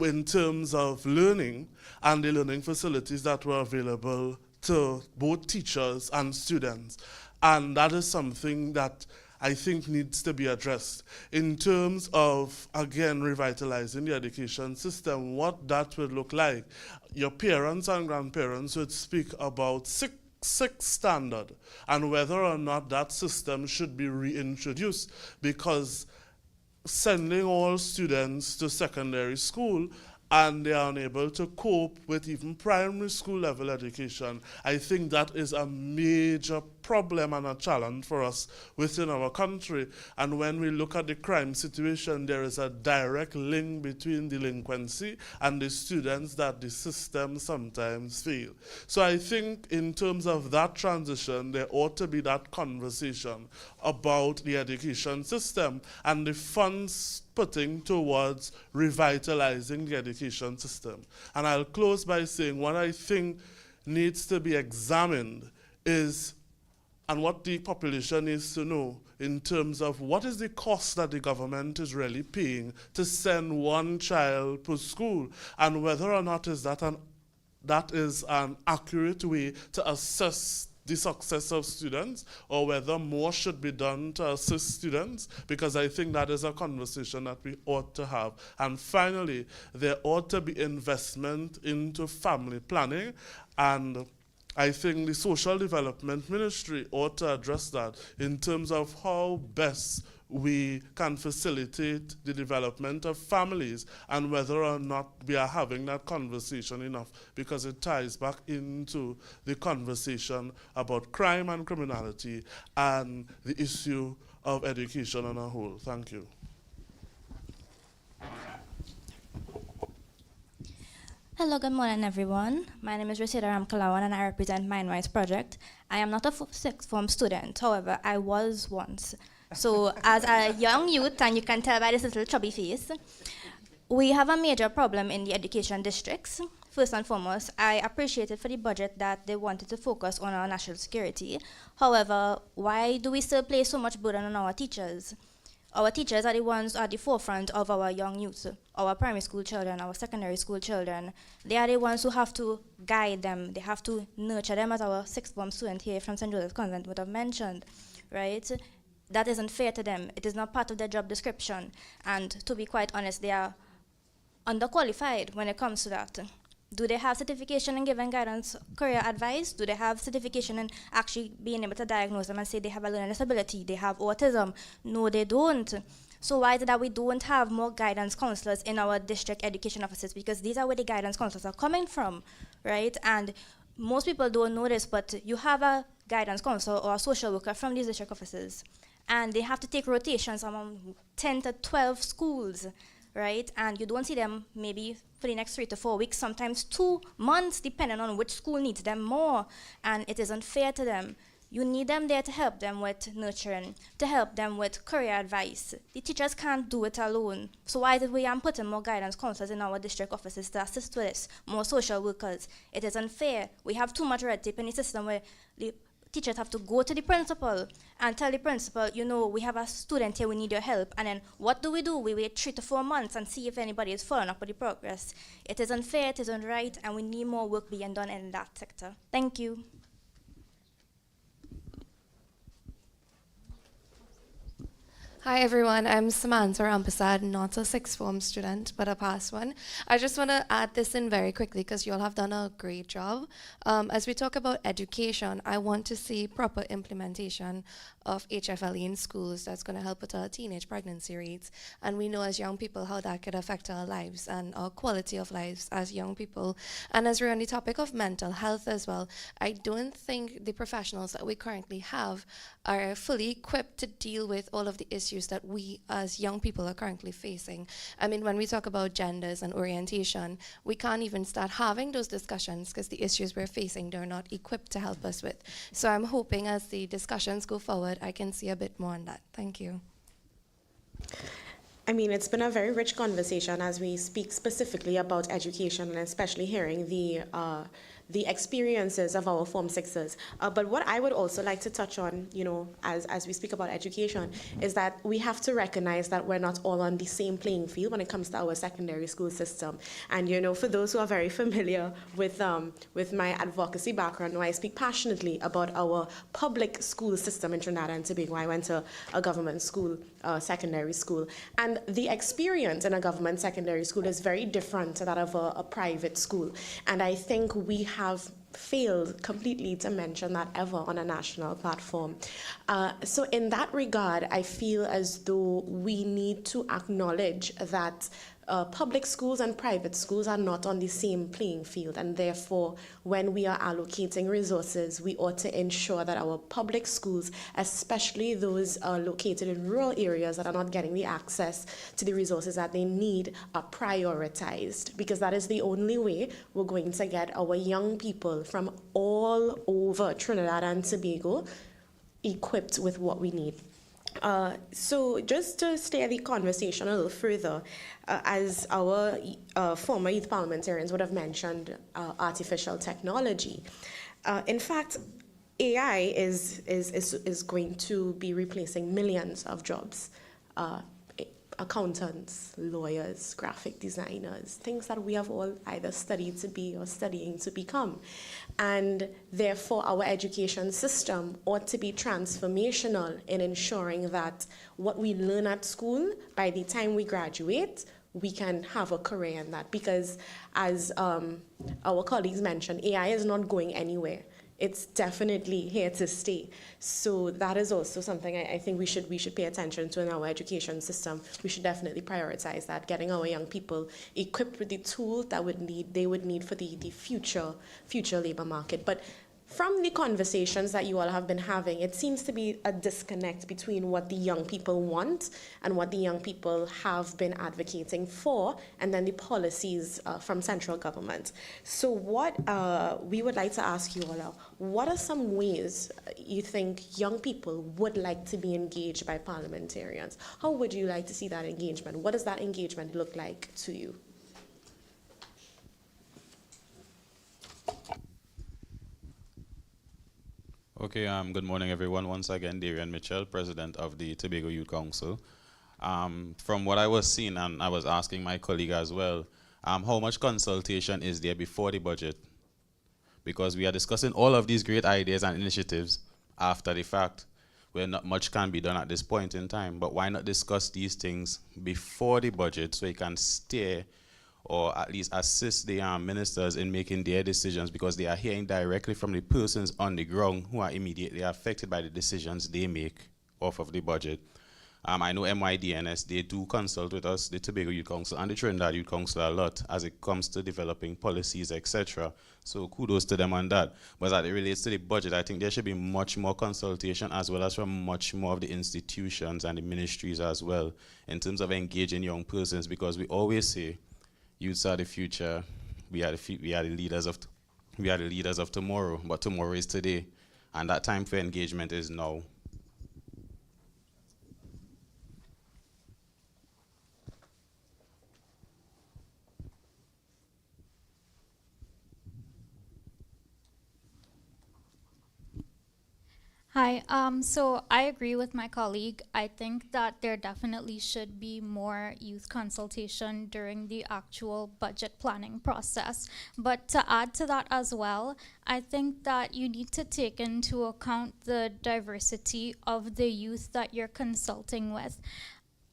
in terms of learning and the learning facilities that were available to both teachers and students. And that is something that I think needs to be addressed. In terms of, again, revitalizing the education system, what that would look like. Your parents and grandparents would speak about six standard and whether or not that system should be reintroduced, because sending all students to secondary school and they are unable to cope with even primary school level education, I think that is a major problem and a challenge for us within our country. And when we look at the crime situation, there is a direct link between delinquency and the students that the system sometimes fail. So I think in terms of that transition, there ought to be that conversation about the education system and the funds putting towards revitalizing the education system. And I'll close by saying what I think needs to be examined is, and what the population needs to know in terms of what is the cost that the government is really paying to send one child per school, and whether or not that is an accurate way to assess the success of students, or whether more should be done to assist students, because I think that is a conversation that we ought to have. And finally, there ought to be investment into family planning and I think the Social Development Ministry ought to address that in terms of how best we can facilitate the development of families and whether or not we are having that conversation enough, because it ties back into the conversation about crime and criminality and the issue of education on a whole. Thank you. Hello, good morning, everyone. My name is Rasida Ramkalawan, and I represent Mindwise Project. I am not a sixth form student, however, I was once. So, as a young youth, and you can tell by this little chubby face, we have a major problem in the education districts. First and foremost, I appreciated for the budget that they wanted to focus on our national security. However, why do we still place so much burden on our teachers? Our teachers are the ones at the forefront of our young youth, our primary school children, our secondary school children. They are the ones who have to guide them. They have to nurture them, as our sixth form student here from St. Joseph's Convent would have mentioned, right? That isn't fair to them. It is not part of their job description. And to be quite honest, they are underqualified when it comes to that. Do they have certification in giving guidance, career advice? Do they have certification in actually being able to diagnose them and say they have a learning disability, they have autism? No, they don't. So why is it that we don't have more guidance counselors in our district education offices? Because these are where the guidance counselors are coming from, right? And most people don't know this, but you have a guidance counselor or a social worker from these district offices, and they have to take rotations among 10 to 12 schools, right? And you don't see them maybe for the next 3 to 4 weeks, sometimes 2 months, depending on which school needs them more. And it isn't fair to them. You need them there to help them with nurturing, to help them with career advice. The teachers can't do it alone. So why is it we are putting more guidance counselors in our district offices to assist with this, more social workers? It is unfair. We have too much red tape in the system where the teachers have to go to the principal and tell the principal, you know, we have a student here, we need your help. And then what do? We wait 3 to 4 months and see if anybody is following up with the progress. It is unfair, it isn't right, and we need more work being done in that sector. Thank you. Hi everyone, I'm Samantha Rampasad, not a sixth form student, but a past one. I just want to add this in very quickly because you all have done a great job. As we talk about education, I want to see proper implementation of HFLE in schools that's going to help with our teenage pregnancy rates. And we know as young people how that could affect our lives and our quality of lives as young people. And as we're on the topic of mental health as well, I don't think the professionals that we currently have are fully equipped to deal with all of the issues that we as young people are currently facing. I mean, when we talk about genders and orientation, we can't even start having those discussions because the issues we're facing, they're not equipped to help us with. So I'm hoping as the discussions go forward, I can see a bit more on that. Thank you. I mean, it's been a very rich conversation as we speak specifically about education and especially hearing the experiences of our Form 6s. But what I would also like to touch on, you know, as we speak about education, is that we have to recognize that we're not all on the same playing field when it comes to our secondary school system. And, you know, for those who are very familiar with my advocacy background, I speak passionately about our public school system in Trinidad and Tobago. I went to a government school, secondary school, and the experience in a government secondary school is very different to that of a private school. And I think we have failed completely to mention that ever on a national platform. So in that regard, I feel as though we need to acknowledge that public schools and private schools are not on the same playing field, and therefore when we are allocating resources, we ought to ensure that our public schools, especially those located in rural areas that are not getting the access to the resources that they need, are prioritized, because that is the only way we're going to get our young people from all over Trinidad and Tobago equipped with what we need. So just to steer the conversation a little further, as our former youth parliamentarians would have mentioned, artificial technology. In fact, AI is going to be replacing millions of jobs. Accountants, lawyers, graphic designers, things that we have all either studied to be or studying to become. And therefore, our education system ought to be transformational in ensuring that what we learn at school, by the time we graduate, we can have a career in that. Because as our colleagues mentioned, AI is not going anywhere. it's definitely here to stay. So that is also something I think we should pay attention to in our education system. We should definitely prioritize that, getting our young people equipped with the tools that they would need for the future labor market. But from the conversations that you all have been having, it seems to be a disconnect between what the young people want and what the young people have been advocating for, and then the policies from central government. So what we would like to ask you all, what are some ways you think young people would like to be engaged by parliamentarians? How would you like to see that engagement? What does that engagement look like to you? Okay, good morning, everyone. Once again, Darian Mitchell, President of the Tobago Youth Council. From what I was seeing, and I was asking my colleague as well, how much consultation is there before the budget? Because we are discussing all of these great ideas and initiatives after the fact, where not much can be done at this point in time. But why not discuss these things before the budget so you can steer or at least assist the ministers in making their decisions, because they are hearing directly from the persons on the ground who are immediately affected by the decisions they make off of the budget. I know MYDNS, they do consult with us, the Tobago Youth Council and the Trinidad Youth Council a lot as it comes to developing policies, etc. So kudos to them on that. But as it relates to the budget, I think there should be much more consultation, as well as from much more of the institutions and the ministries as well, in terms of engaging young persons, because we always say, youths are the future. We are the leaders of tomorrow, but tomorrow is today, and that time for engagement is now. Hi, so I agree with my colleague. I think that there definitely should be more youth consultation during the actual budget planning process. But to add to that as well, I think that you need to take into account the diversity of the youth that you're consulting with.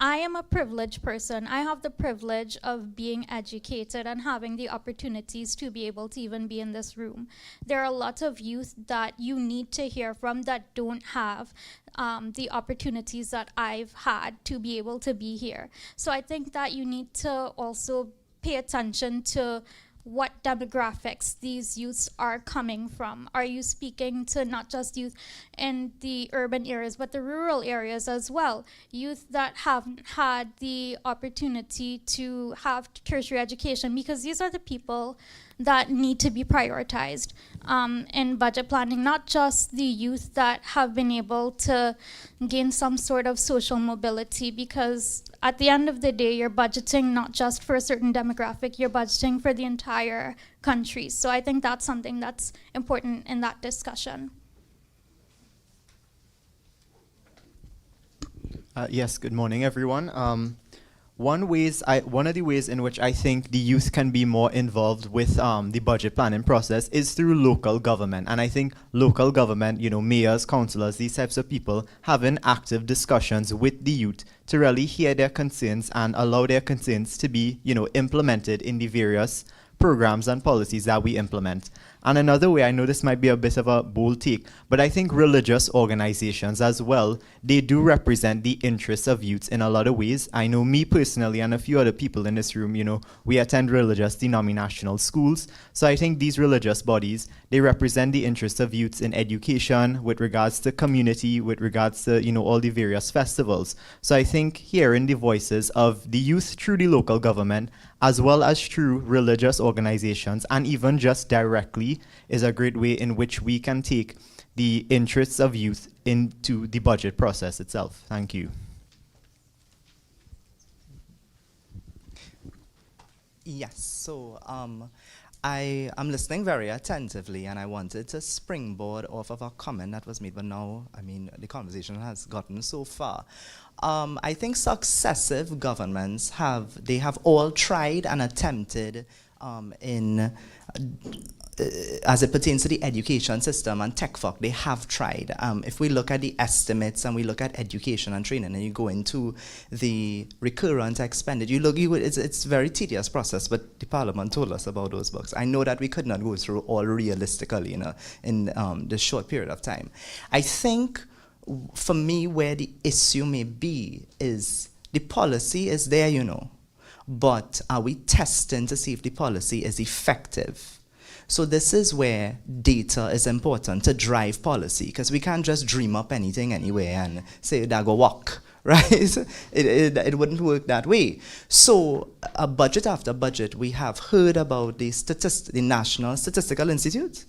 I am a privileged person. I have the privilege of being educated and having the opportunities to be able to even be in this room. There are a lot of youth that you need to hear from that don't have the opportunities that I've had to be able to be here. So I think that you need to also pay attention to what demographics these youths are coming from. Are you speaking to not just youth in the urban areas, but the rural areas as well? Youth that haven't had the opportunity to have tertiary education, because these are the people that need to be prioritized in budget planning, not just the youth that have been able to gain some sort of social mobility, because at the end of the day, you're budgeting not just for a certain demographic, you're budgeting for the entire country. So I think that's something that's important in that discussion. Yes, good morning, everyone. One of the ways in which I think the youth can be more involved with the budget planning process is through local government. And I think local government, mayors, councillors, these types of people, having active discussions with the youth to really hear their concerns and allow their concerns to be, implemented in the various programs and policies that we implement. And another way, I know this might be a bit of a bold take, but I think religious organizations as well, they do represent the interests of youths in a lot of ways. I know me personally and a few other people in this room, we attend religious denominational schools. So I think these religious bodies, they represent the interests of youths in education, with regards to community, with regards to, all the various festivals. So I think hearing the voices of the youth through the local government, as well as through religious organizations, and even just directly, is a great way in which we can take the interests of youth into the budget process itself. Thank you. Yes, so I am listening very attentively, and I wanted to springboard off of a comment that was made, but now, the conversation has gotten so far. I think successive governments have all tried and attempted in as it pertains to the education system and TechFoc, they have tried. If we look at the estimates and we look at education and training, and you go into the recurrent expenditure, it's a very tedious process, but the Parliament told us about those books. I know that we could not go through all realistically in this short period of time. I think, for me, where the issue may be is the policy is there, but are we testing to see if the policy is effective? So this is where data is important to drive policy, because we can't just dream up anything anywhere and say that go walk, right? It wouldn't work that way. So budget after budget, we have heard about the National Statistical Institute.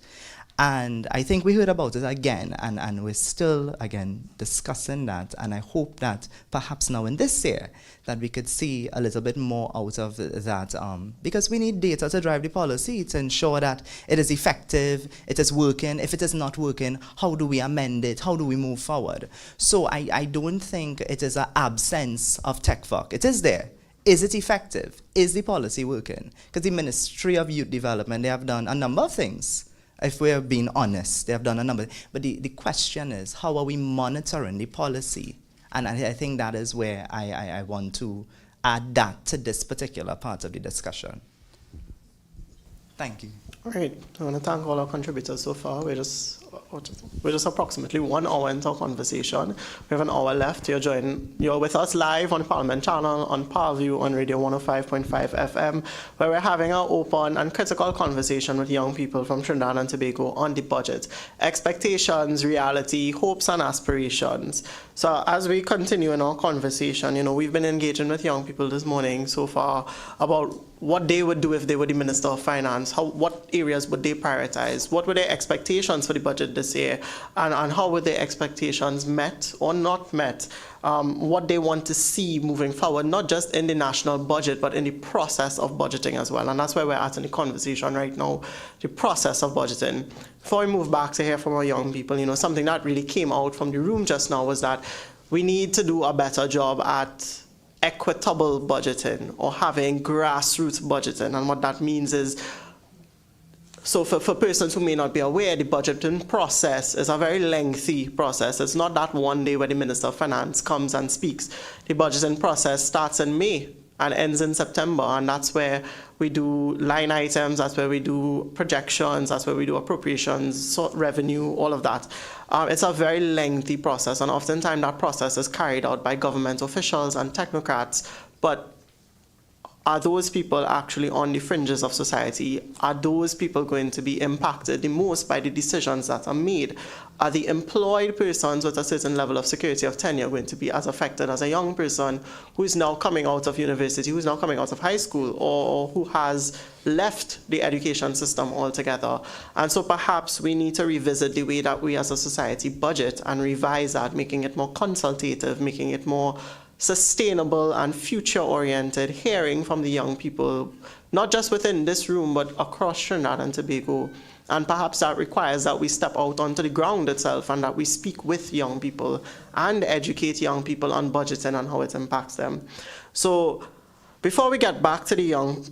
And I think we heard about it again, and we're still, again, discussing that. And I hope that perhaps now in this year, that we could see a little bit more out of that, because we need data to drive the policy to ensure that it is effective, it is working. If it is not working, how do we amend it? How do we move forward? So I don't think it is an absence of TechFoc. It is there. Is it effective? Is the policy working? Because the Ministry of Youth Development, they have done a number of things. If we're being honest, they have done a number. But the question is, how are we monitoring the policy? And I think that is where I want to add that to this particular part of the discussion. Thank you. All right. I want to thank all our contributors so far. We're just approximately 1 hour into our conversation. We have an hour left. You're with us live on the Parliament channel, on Parview, on Radio 105.5 FM, where we're having an open and critical conversation with young people from Trinidad and Tobago on the budget. Expectations, reality, hopes and aspirations. So as we continue in our conversation, we've been engaging with young people this morning so far about what they would do if they were the Minister of Finance, what areas would they prioritize, what were their expectations for the budget this year, and how were their expectations met or not met, what they want to see moving forward, not just in the national budget, but in the process of budgeting as well. And that's where we're at in the conversation right now, the process of budgeting. Before we move back to hear from our young people, something that really came out from the room just now was that we need to do a better job at equitable budgeting or having grassroots budgeting. And what that means is, so for persons who may not be aware, the budgeting process is a very lengthy process. It's not that one day where the Minister of Finance comes and speaks. The budgeting process starts in May and ends in September, and that's where we do line items, that's where we do projections, that's where we do appropriations, revenue, all of that. It's a very lengthy process, and oftentimes that process is carried out by government officials and technocrats, but are those people actually on the fringes of society? Are those people going to be impacted the most by the decisions that are made? Are the employed persons with a certain level of security of tenure going to be as affected as a young person who is now coming out of university, who is now coming out of high school, or who has left the education system altogether? And so perhaps we need to revisit the way that we as a society budget and revise that, making it more consultative, making it more sustainable and future-oriented, hearing from the young people, not just within this room, but across Trinidad and Tobago. And perhaps that requires that we step out onto the ground itself and that we speak with young people and educate young people on budgeting and how it impacts them. So before we get back to the young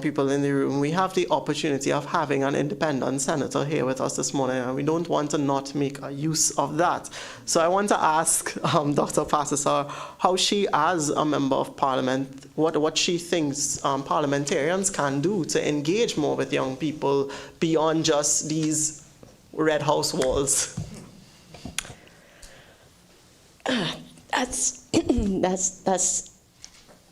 people in the room, we have the opportunity of having an independent senator here with us this morning, and we don't want to not make a use of that. So I want to ask Dr. Pasisa how she, as a member of Parliament, what she thinks parliamentarians can do to engage more with young people beyond just these Red House walls. That's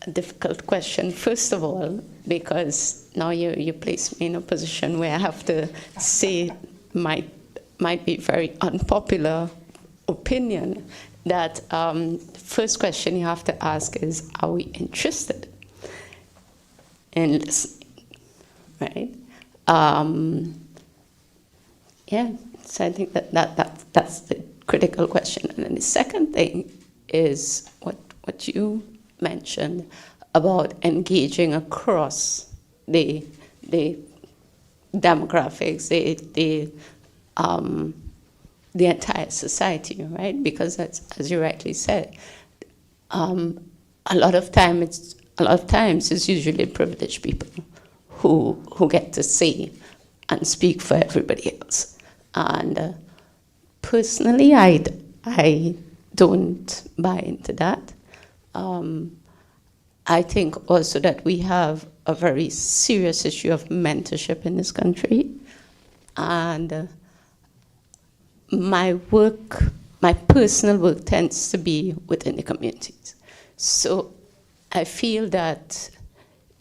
a difficult question, first of all, because now you place me in a position where I have to say might be very unpopular opinion, that first question you have to ask is, are we interested in listening, right? So I think that's the critical question. And then the second thing is what you mentioned about engaging across the demographics, the entire society, right? Because as you rightly said, a lot of times it's usually privileged people who get to say and speak for everybody else. And personally, I don't buy into that. I think also that we have a very serious issue of mentorship in this country. And my personal work tends to be within the communities. So I feel that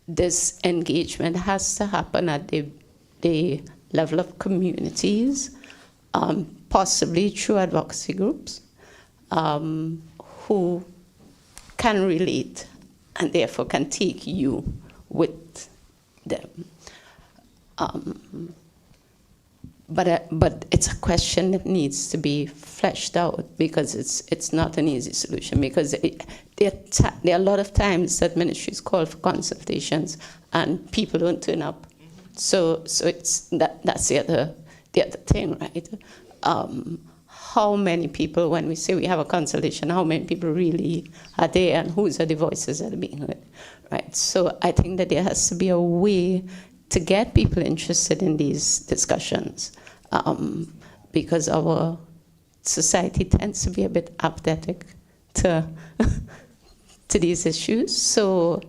this engagement has to happen at the level of communities, possibly through advocacy groups, who can relate and therefore can take you with them. But it's a question that needs to be fleshed out, because it's not an easy solution, because there are a lot of times that ministries call for consultations and people don't turn up. So it's that's the other thing, right? How many people, when we say we have a consultation, how many people really are there, and whose are the voices that are being heard, right? So I think that there has to be a way to get people interested in these discussions, because our society tends to be a bit apathetic to these issues. So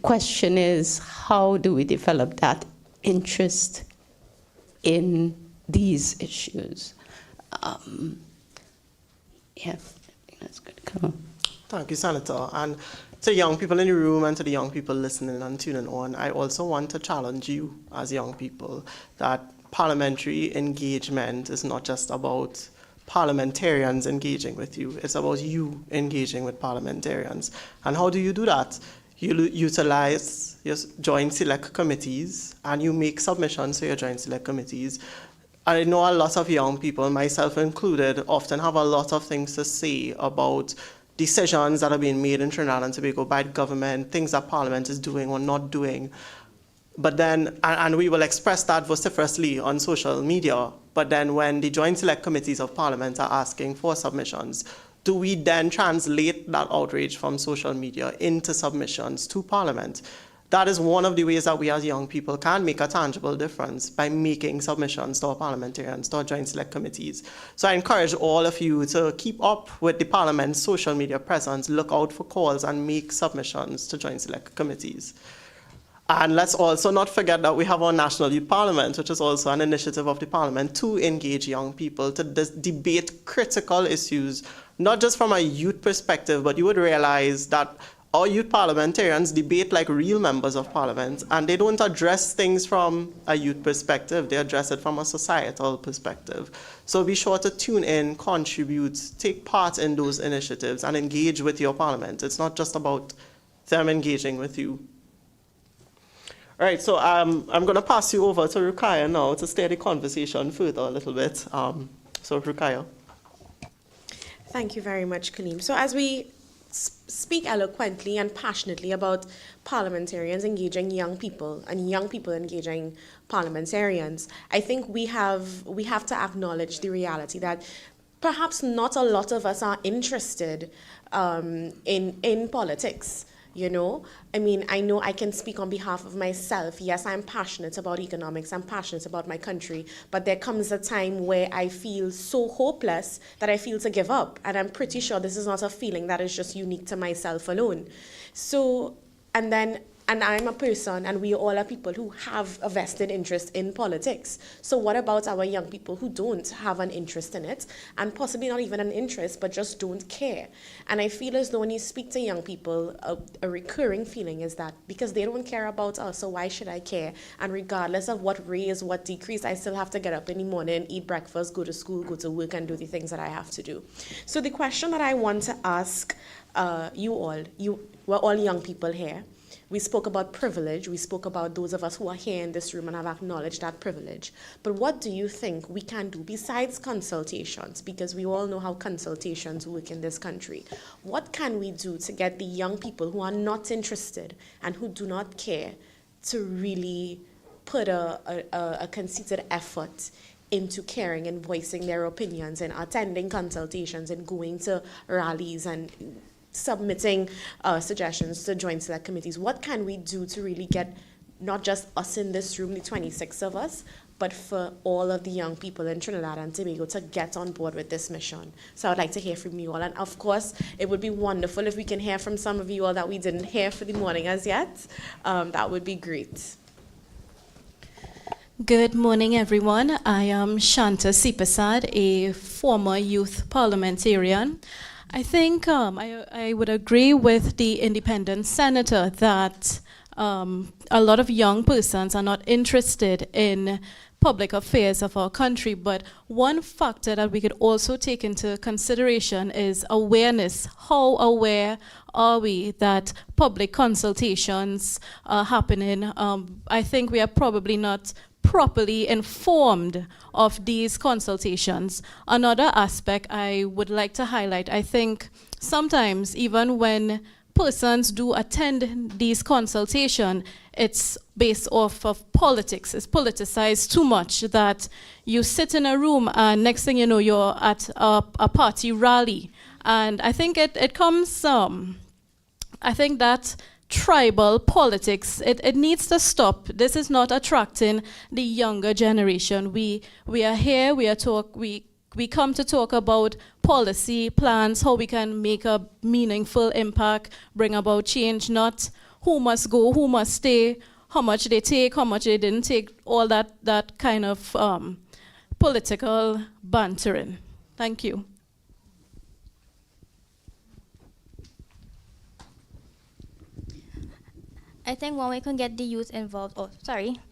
question is, how do we develop that interest in these issues? Yeah, I think that's good. Come on. Thank you, Senator. And to young people in the room and to the young people listening and tuning on, I also want to challenge you as young people that parliamentary engagement is not just about parliamentarians engaging with you. It's about you engaging with parliamentarians. And how do you do that? You utilize your joint select committees and you make submissions to your joint select committees. I know a lot of young people, myself included, often have a lot of things to say about decisions that are being made in Trinidad and Tobago by the government, things that Parliament is doing or not doing. But then, and we will express that vociferously on social media, but then when the Joint Select Committees of Parliament are asking for submissions, do we then translate that outrage from social media into submissions to Parliament? That is one of the ways that we as young people can make a tangible difference, by making submissions to our parliamentarians, to our joint select committees. So I encourage all of you to keep up with the Parliament's social media presence, look out for calls and make submissions to joint select committees. And let's also not forget that we have our National Youth Parliament, which is also an initiative of the Parliament to engage young people, to debate critical issues, not just from a youth perspective, but you would realize that our youth parliamentarians debate like real members of Parliament, and they don't address things from a youth perspective, they address it from a societal perspective. So be sure to tune in, contribute, take part in those initiatives, and engage with your Parliament. It's not just about them engaging with you. All right, so I'm going to pass you over to Rukaya now to steer the conversation further a little bit. So Rukaya. Thank you very much, Kaleem. So as we speak eloquently and passionately about parliamentarians engaging young people and young people engaging parliamentarians, I think we have to acknowledge the reality that perhaps not a lot of us are interested in politics. You know, I mean, I know I can speak on behalf of myself. Yes, I'm passionate about economics. I'm passionate about my country. But there comes a time where I feel so hopeless that I feel to give up. And I'm pretty sure this is not a feeling that is just unique to myself alone. So, and I'm a person, and we all are people who have a vested interest in politics. So what about our young people who don't have an interest in it, and possibly not even an interest, but just don't care? And I feel as though when you speak to young people, a recurring feeling is that because they don't care about us, so why should I care? And regardless of what raise, what decrease, I still have to get up in the morning, eat breakfast, go to school, go to work, and do the things that I have to do. So the question that I want to ask we're all young people here. We spoke about privilege. We spoke about those of us who are here in this room and have acknowledged that privilege. But what do you think we can do besides consultations? Because we all know how consultations work in this country. What can we do to get the young people who are not interested and who do not care to really put a concerted effort into caring and voicing their opinions and attending consultations and going to rallies and submitting suggestions to joint select committees? What can we do to really get not just us in this room, the 26 of us, but for all of the young people in Trinidad and Tobago to get on board with this mission. So I would like to hear from you all. And of course, it would be wonderful if we can hear from some of you all that we didn't hear for the morning as yet. That would be great. Good morning, everyone. I am Shanta Sipasad, a former youth parliamentarian. I think I would agree with the independent senator that a lot of young persons are not interested in public affairs of our country, but one factor that we could also take into consideration is awareness. How aware are we that public consultations are happening? I think we are probably not properly informed of these consultations. Another aspect I would like to highlight, I think sometimes even when persons do attend these consultations, it's based off of politics. It's politicized too much that you sit in a room and next thing you know, you're at a party rally. And I think it comes, I think that tribal politics, it needs to stop. This is not attracting the younger generation. We are here, we come to talk about policy plans, how we can make a meaningful impact, bring about change, not who must go, who must stay, how much they take, how much they didn't take, all that kind of political bantering. Thank you. I think one way we can get the youth involved,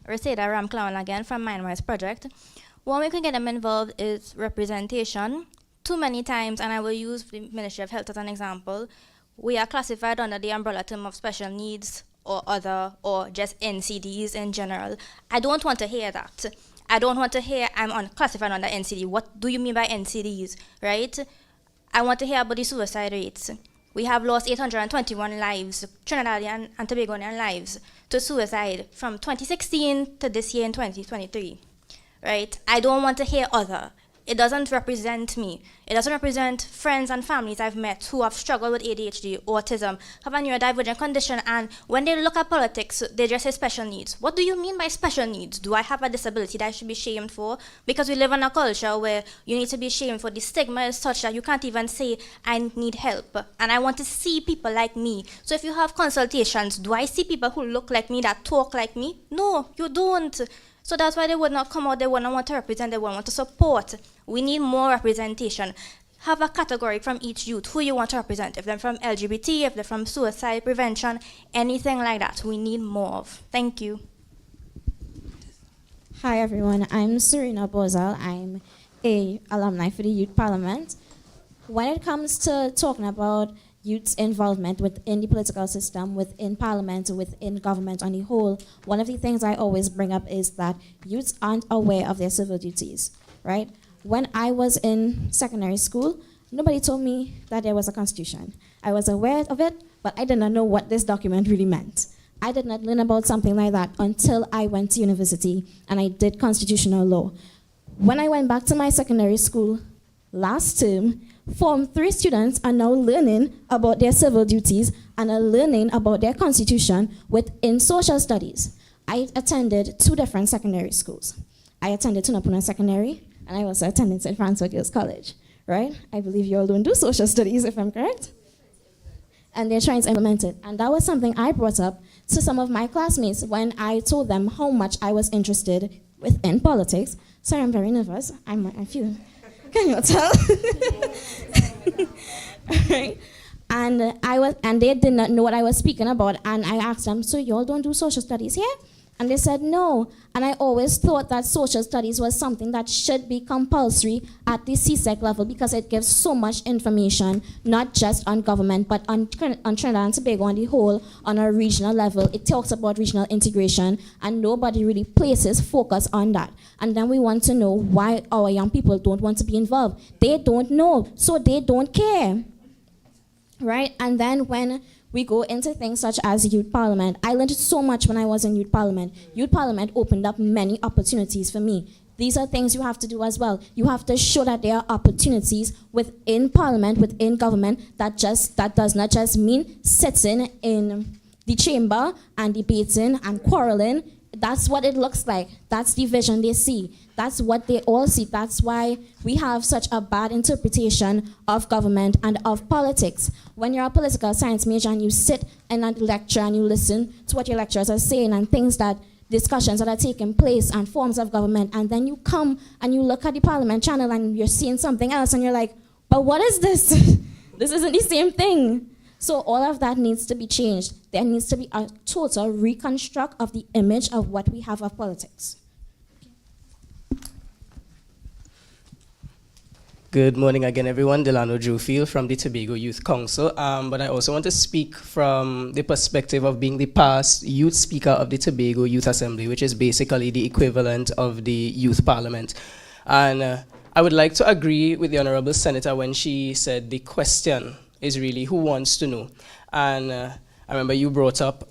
Reseda Ramclown again from Mindwise Project. One way we can get them involved is representation. Too many times, and I will use the Ministry of Health as an example, we are classified under the umbrella term of special needs or or just NCDs in general. I don't want to hear that. I don't want to hear I'm classified under NCD. What do you mean by NCDs, right? I want to hear about the suicide rates. We have lost 821 lives, Trinidadian and Tobagonian lives, to suicide from 2016 to this year in 2023, right? I don't want to hear other. It doesn't represent me. It doesn't represent friends and families I've met who have struggled with ADHD, autism, have a neurodivergent condition, and when they look at politics, they just say special needs. What do you mean by special needs? Do I have a disability that I should be shamed for? Because we live in a culture where you need to be shamed for. The stigma is such that you can't even say, I need help. And I want to see people like me. So if you have consultations, do I see people who look like me, that talk like me? No, you don't. So that's why they would not come out, they would not want to represent, they would want to support. We need more representation. Have a category from each youth, who you want to represent. If they're from LGBT, if they're from suicide prevention, anything like that, we need more of. Thank you. Hi everyone, I'm Serena Bozal. I'm a alumni for the Youth Parliament. When it comes to talking about youth's involvement within the political system, within parliament, within government on the whole, one of the things I always bring up is that youths aren't aware of their civil duties, right? When I was in secondary school, nobody told me that there was a constitution. I was aware of it, but I did not know what this document really meant. I did not learn about something like that until I went to university and I did constitutional law. When I went back to my secondary school last term, Form 3 students are now learning about their civil duties and are learning about their constitution within social studies. I attended 2 different secondary schools. I attended Tunapuna Secondary, and I also attended St. Francis Girls College, right? I believe you all don't do social studies, if I'm correct. And they're trying to implement it. And that was something I brought up to some of my classmates when I told them how much I was interested within politics. Sorry, I'm very nervous. I feel... Can you tell? Right. And they did not know what I was speaking about. And I asked them, so y'all don't do social studies here? And they said no. And I always thought that social studies was something that should be compulsory at the CSEC level because it gives so much information, not just on government, but on Trinidad and Tobago on the whole, on a regional level. It talks about regional integration, and nobody really places focus on that. And then we want to know why our young people don't want to be involved. They don't know, so they don't care. Right? And then when we go into things such as youth parliament, I learned so much when I was in youth parliament. Youth parliament opened up many opportunities for me. These are things you have to do as well. You have to show that there are opportunities within parliament, within government, that does not just mean sitting in the chamber and debating and quarreling. That's what it looks like. That's the vision they see. That's what they all see. That's why we have such a bad interpretation of government and of politics. When you're a political science major and you sit in a lecture and you listen to what your lecturers are saying and things that discussions that are taking place and forms of government, and then you come and you look at the Parliament channel and you're seeing something else and you're like, but what is this? This isn't the same thing. So all of that needs to be changed. There needs to be a total reconstruct of the image of what we have of politics. Good morning again, everyone. Delano Drewfield from the Tobago Youth Council. But I also want to speak from the perspective of being the past youth speaker of the Tobago Youth Assembly, which is basically the equivalent of the Youth Parliament. And I would like to agree with the Honorable Senator when she said the question is really who wants to know. And I remember you brought up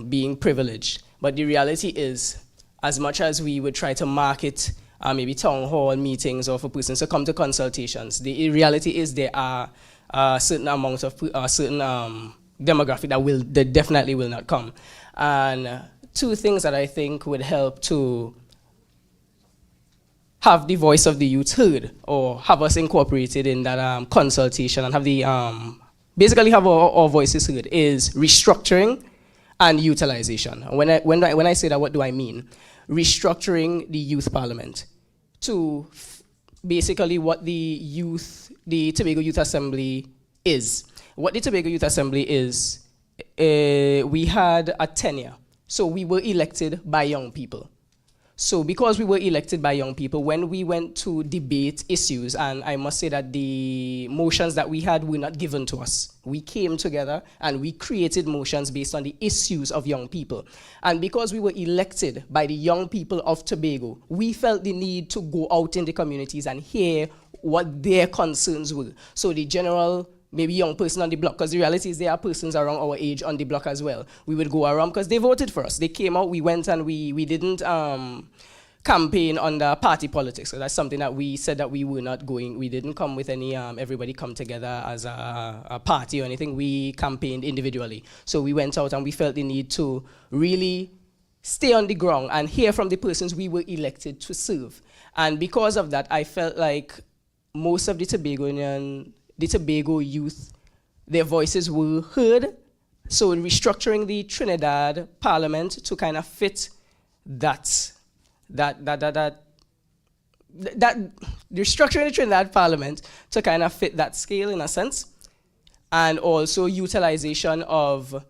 being privileged. But the reality is, as much as we would try to market maybe town hall meetings or for persons to come to consultations, the reality is there are a certain amount of certain demographic that definitely will not come. And two things that I think would help to have the voice of the youth heard or have us incorporated in that consultation and have the basically have our voices heard is restructuring and utilization. When I say that, what do I mean? Restructuring the youth parliament to basically what the Tobago Youth Assembly is. What the Tobago Youth Assembly is, we had a tenure. So we were elected by young people. So because we were elected by young people, when we went to debate issues, and I must say that the motions that we had were not given to us. We came together and we created motions based on the issues of young people. And because we were elected by the young people of Tobago, we felt the need to go out in the communities and hear what their concerns were. So the general maybe young person on the block, because the reality is there are persons around our age on the block as well. We would go around because they voted for us. They came out, we went, and we didn't campaign under party politics. So that's something that we said that we were not going. We didn't come with any, everybody come together as a party or anything. We campaigned individually. So we went out and we felt the need to really stay on the ground and hear from the persons we were elected to serve. And because of that, I felt like most of the Tobago youth, their voices were heard. So restructuring the Trinidad Parliament to kind of fit restructuring the Trinidad Parliament to kind of fit that scale in a sense, and also utilization of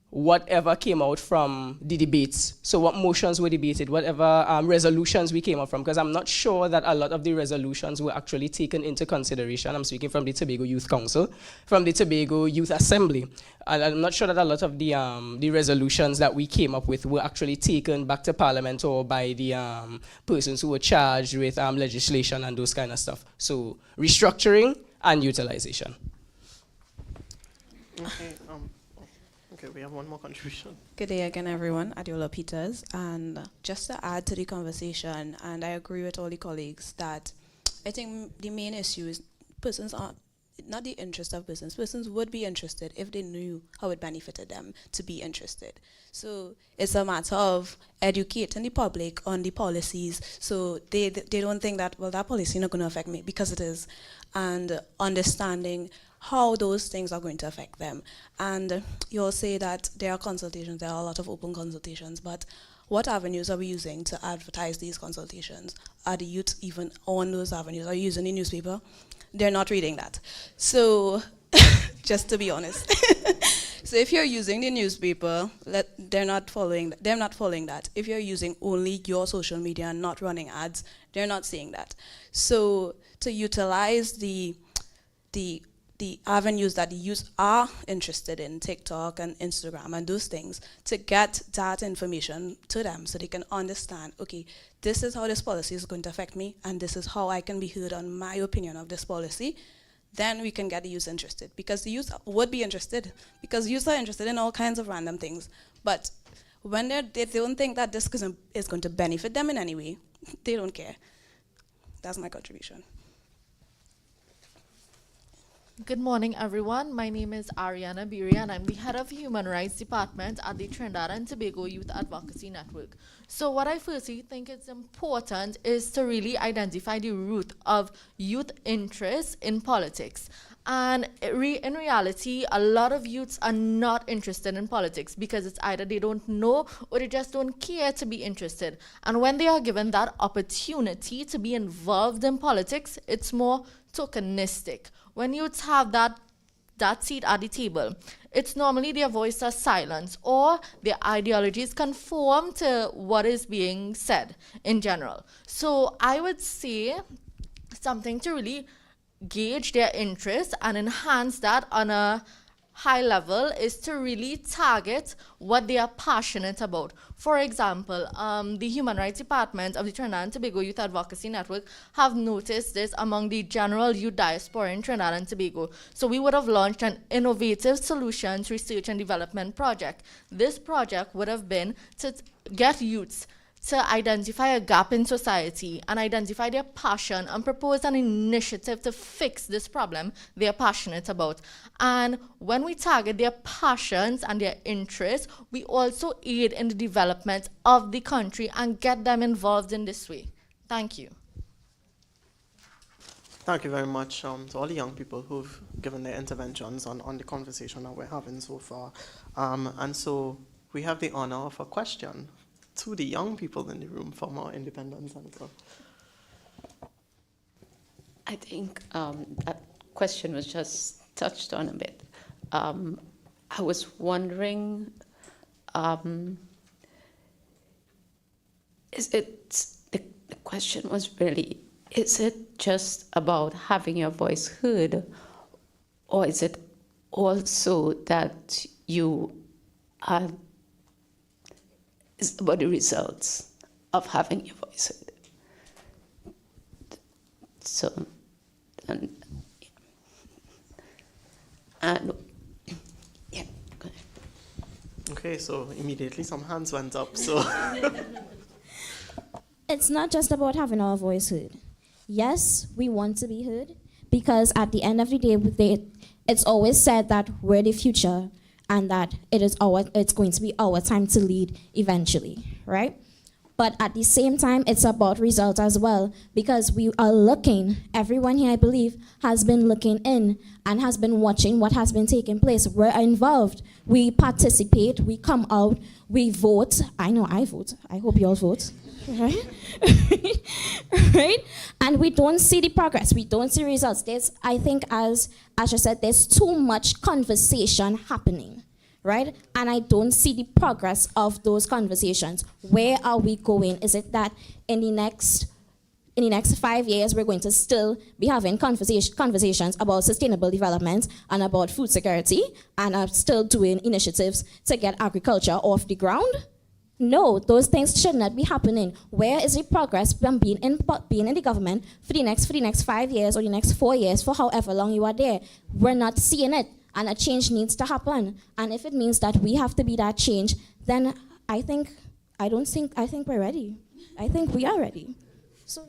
whatever came out from the debates. So what motions were debated, whatever resolutions we came out from, because I'm not sure that a lot of the resolutions were actually taken into consideration. I'm speaking from the Tobago Youth Council, from the Tobago Youth Assembly. And I'm not sure that a lot of the resolutions that we came up with were actually taken back to Parliament or by the persons who were charged with legislation and those kind of stuff. So restructuring and utilization. Okay. Okay, we have one more contribution. Good day again, everyone. Adiola Peters. And just to add to the conversation, and I agree with all the colleagues that I think the main issue is persons are not the interest of persons. Persons would be interested if they knew how it benefited them to be interested. So it's a matter of educating the public on the policies so they don't think that, well, that policy is not going to affect me, because it is, and understanding how those things are going to affect them. And you'll say that there are consultations, there are a lot of open consultations, but what avenues are we using to advertise these consultations? Are the youth even on those avenues? Are you using the newspaper? They're not reading that. So, just to be honest. So if you're using the newspaper, they're not following that. If you're using only your social media and not running ads, they're not seeing that. So to utilize the avenues that the youth are interested in, TikTok and Instagram and those things, to get that information to them so they can understand, okay, this is how this policy is going to affect me, and this is how I can be heard on my opinion of this policy, then we can get the youth interested. Because the youth would be interested, because youth are interested in all kinds of random things. But when they don't think that this is going to benefit them in any way, they don't care. That's my contribution. Good morning, everyone. My name is Ariana Biri, and I'm the head of Human Rights Department at the Trinidad and Tobago Youth Advocacy Network. So what I firstly think is important is to really identify the root of youth interest in politics. And in reality, a lot of youths are not interested in politics because it's either they don't know or they just don't care to be interested. And when they are given that opportunity to be involved in politics, it's more tokenistic. When youths have that seat at the table, it's normally their voice is silenced or their ideologies conform to what is being said in general. So I would say something to really gauge their interest and enhance that on a high level is to really target what they are passionate about. For example, the Human Rights Department of the Trinidad and Tobago Youth Advocacy Network have noticed this among the general youth diaspora in Trinidad and Tobago. So we would have launched an innovative solutions research and development project. This project would have been to get youths to identify a gap in society and identify their passion and propose an initiative to fix this problem they're passionate about. And when we target their passions and their interests, we also aid in the development of the country and get them involved in this way. Thank you. Thank you very much to all the young people who've given their interventions on the conversation that we're having so far. And so we have the honor of a question to the young people in the room from our independent senator. I think that question was just touched on a bit. I was wondering, the question was really, is it just about having your voice heard, or is it also that you are is about the results of having your voice heard? So, and yeah, go ahead. Okay, so immediately some hands went up. So It's not just about having our voice heard. Yes, we want to be heard because at the end of the day, it's always said that we're the future and that it's going to be our time to lead eventually, right? But at the same time, it's about results as well, because we are looking, everyone here, I believe, has been looking in and has been watching what has been taking place. We're involved, we participate, we come out, we vote. I know I vote, I hope you all vote, right? Right? And we don't see the progress, we don't see results. I think, as Asha said, there's too much conversation happening. Right? And I don't see the progress of those conversations. Where are we going? Is it that in the next 5 years we're going to still be having conversations about sustainable development and about food security and are still doing initiatives to get agriculture off the ground? No, those things should not be happening. Where is the progress from being in the government for the next 5 years or the next 4 years, for however long you are there? We're not seeing it. And a change needs to happen. And if it means that we have to be that change, then I think we're ready. I think we are ready. So,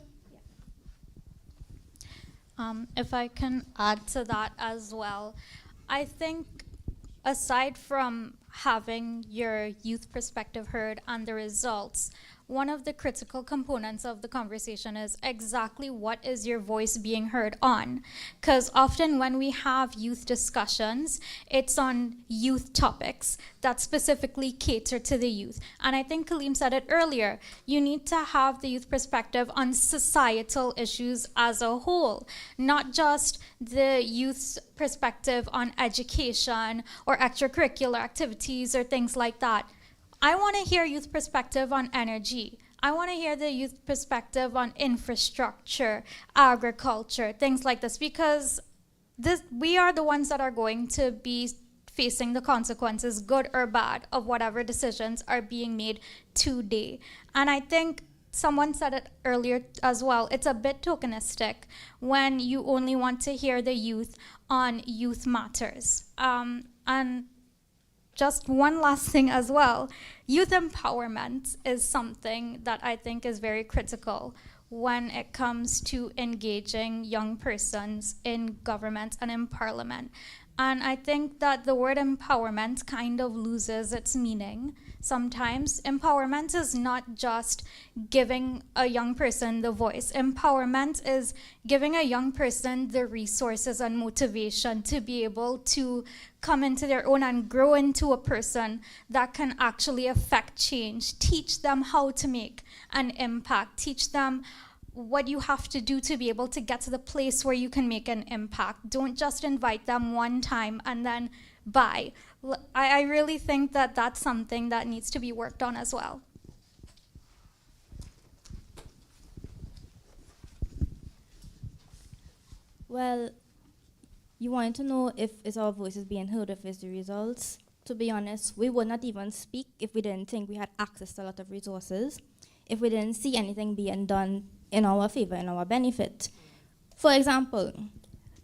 yeah. If I can add to that as well, I think aside from having your youth perspective heard and the results, one of the critical components of the conversation is exactly what is your voice being heard on. Because often when we have youth discussions, it's on youth topics that specifically cater to the youth. And I think Kaleem said it earlier, you need to have the youth perspective on societal issues as a whole, not just the youth's perspective on education or extracurricular activities or things like that. I want to hear youth perspective on energy. I want to hear the youth perspective on infrastructure, agriculture, things like this, because we are the ones that are going to be facing the consequences, good or bad, of whatever decisions are being made today. And I think someone said it earlier as well, it's a bit tokenistic when you only want to hear the youth on youth matters. And just one last thing as well, youth empowerment is something that I think is very critical. when it comes to engaging young persons in government and in parliament. And I think that the word empowerment kind of loses its meaning sometimes. Empowerment is not just giving a young person the voice. Empowerment is giving a young person the resources and motivation to be able to come into their own and grow into a person that can actually affect change. Teach them how to make an impact. Teach them what you have to do to be able to get to the place where you can make an impact. Don't just invite them one time and then bye. I really think that that's something that needs to be worked on as well. Well, you want to know if it's our voices being heard, if it's the results. To be honest, we would not even speak if we didn't think we had access to a lot of resources, if we didn't see anything being done in our favor, in our benefit. For example,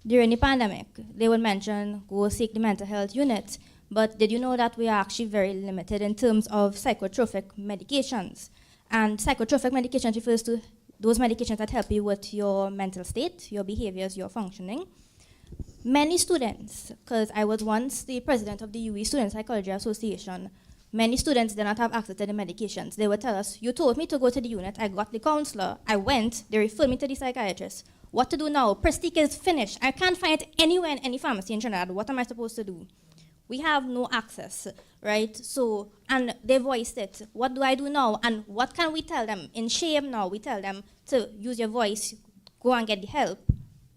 during the pandemic, they would mention go seek the mental health unit, but did you know that we are actually very limited in terms of psychotropic medications? And psychotropic medications refers to those medications that help you with your mental state, your behaviors, your functioning. Many students, because I was once the president of the UE Student Psychology Association, many students did not have access to the medications. They would tell us, you told me to go to the unit, I got the counselor, I went, they referred me to the psychiatrist. What to do now? Prestige is finished. I can't find it anywhere in any pharmacy in Trinidad. What am I supposed to do? We have no access, right? So, and they voiced it. What do I do now? And what can we tell them? In shame now, we tell them to use your voice, go and get the help.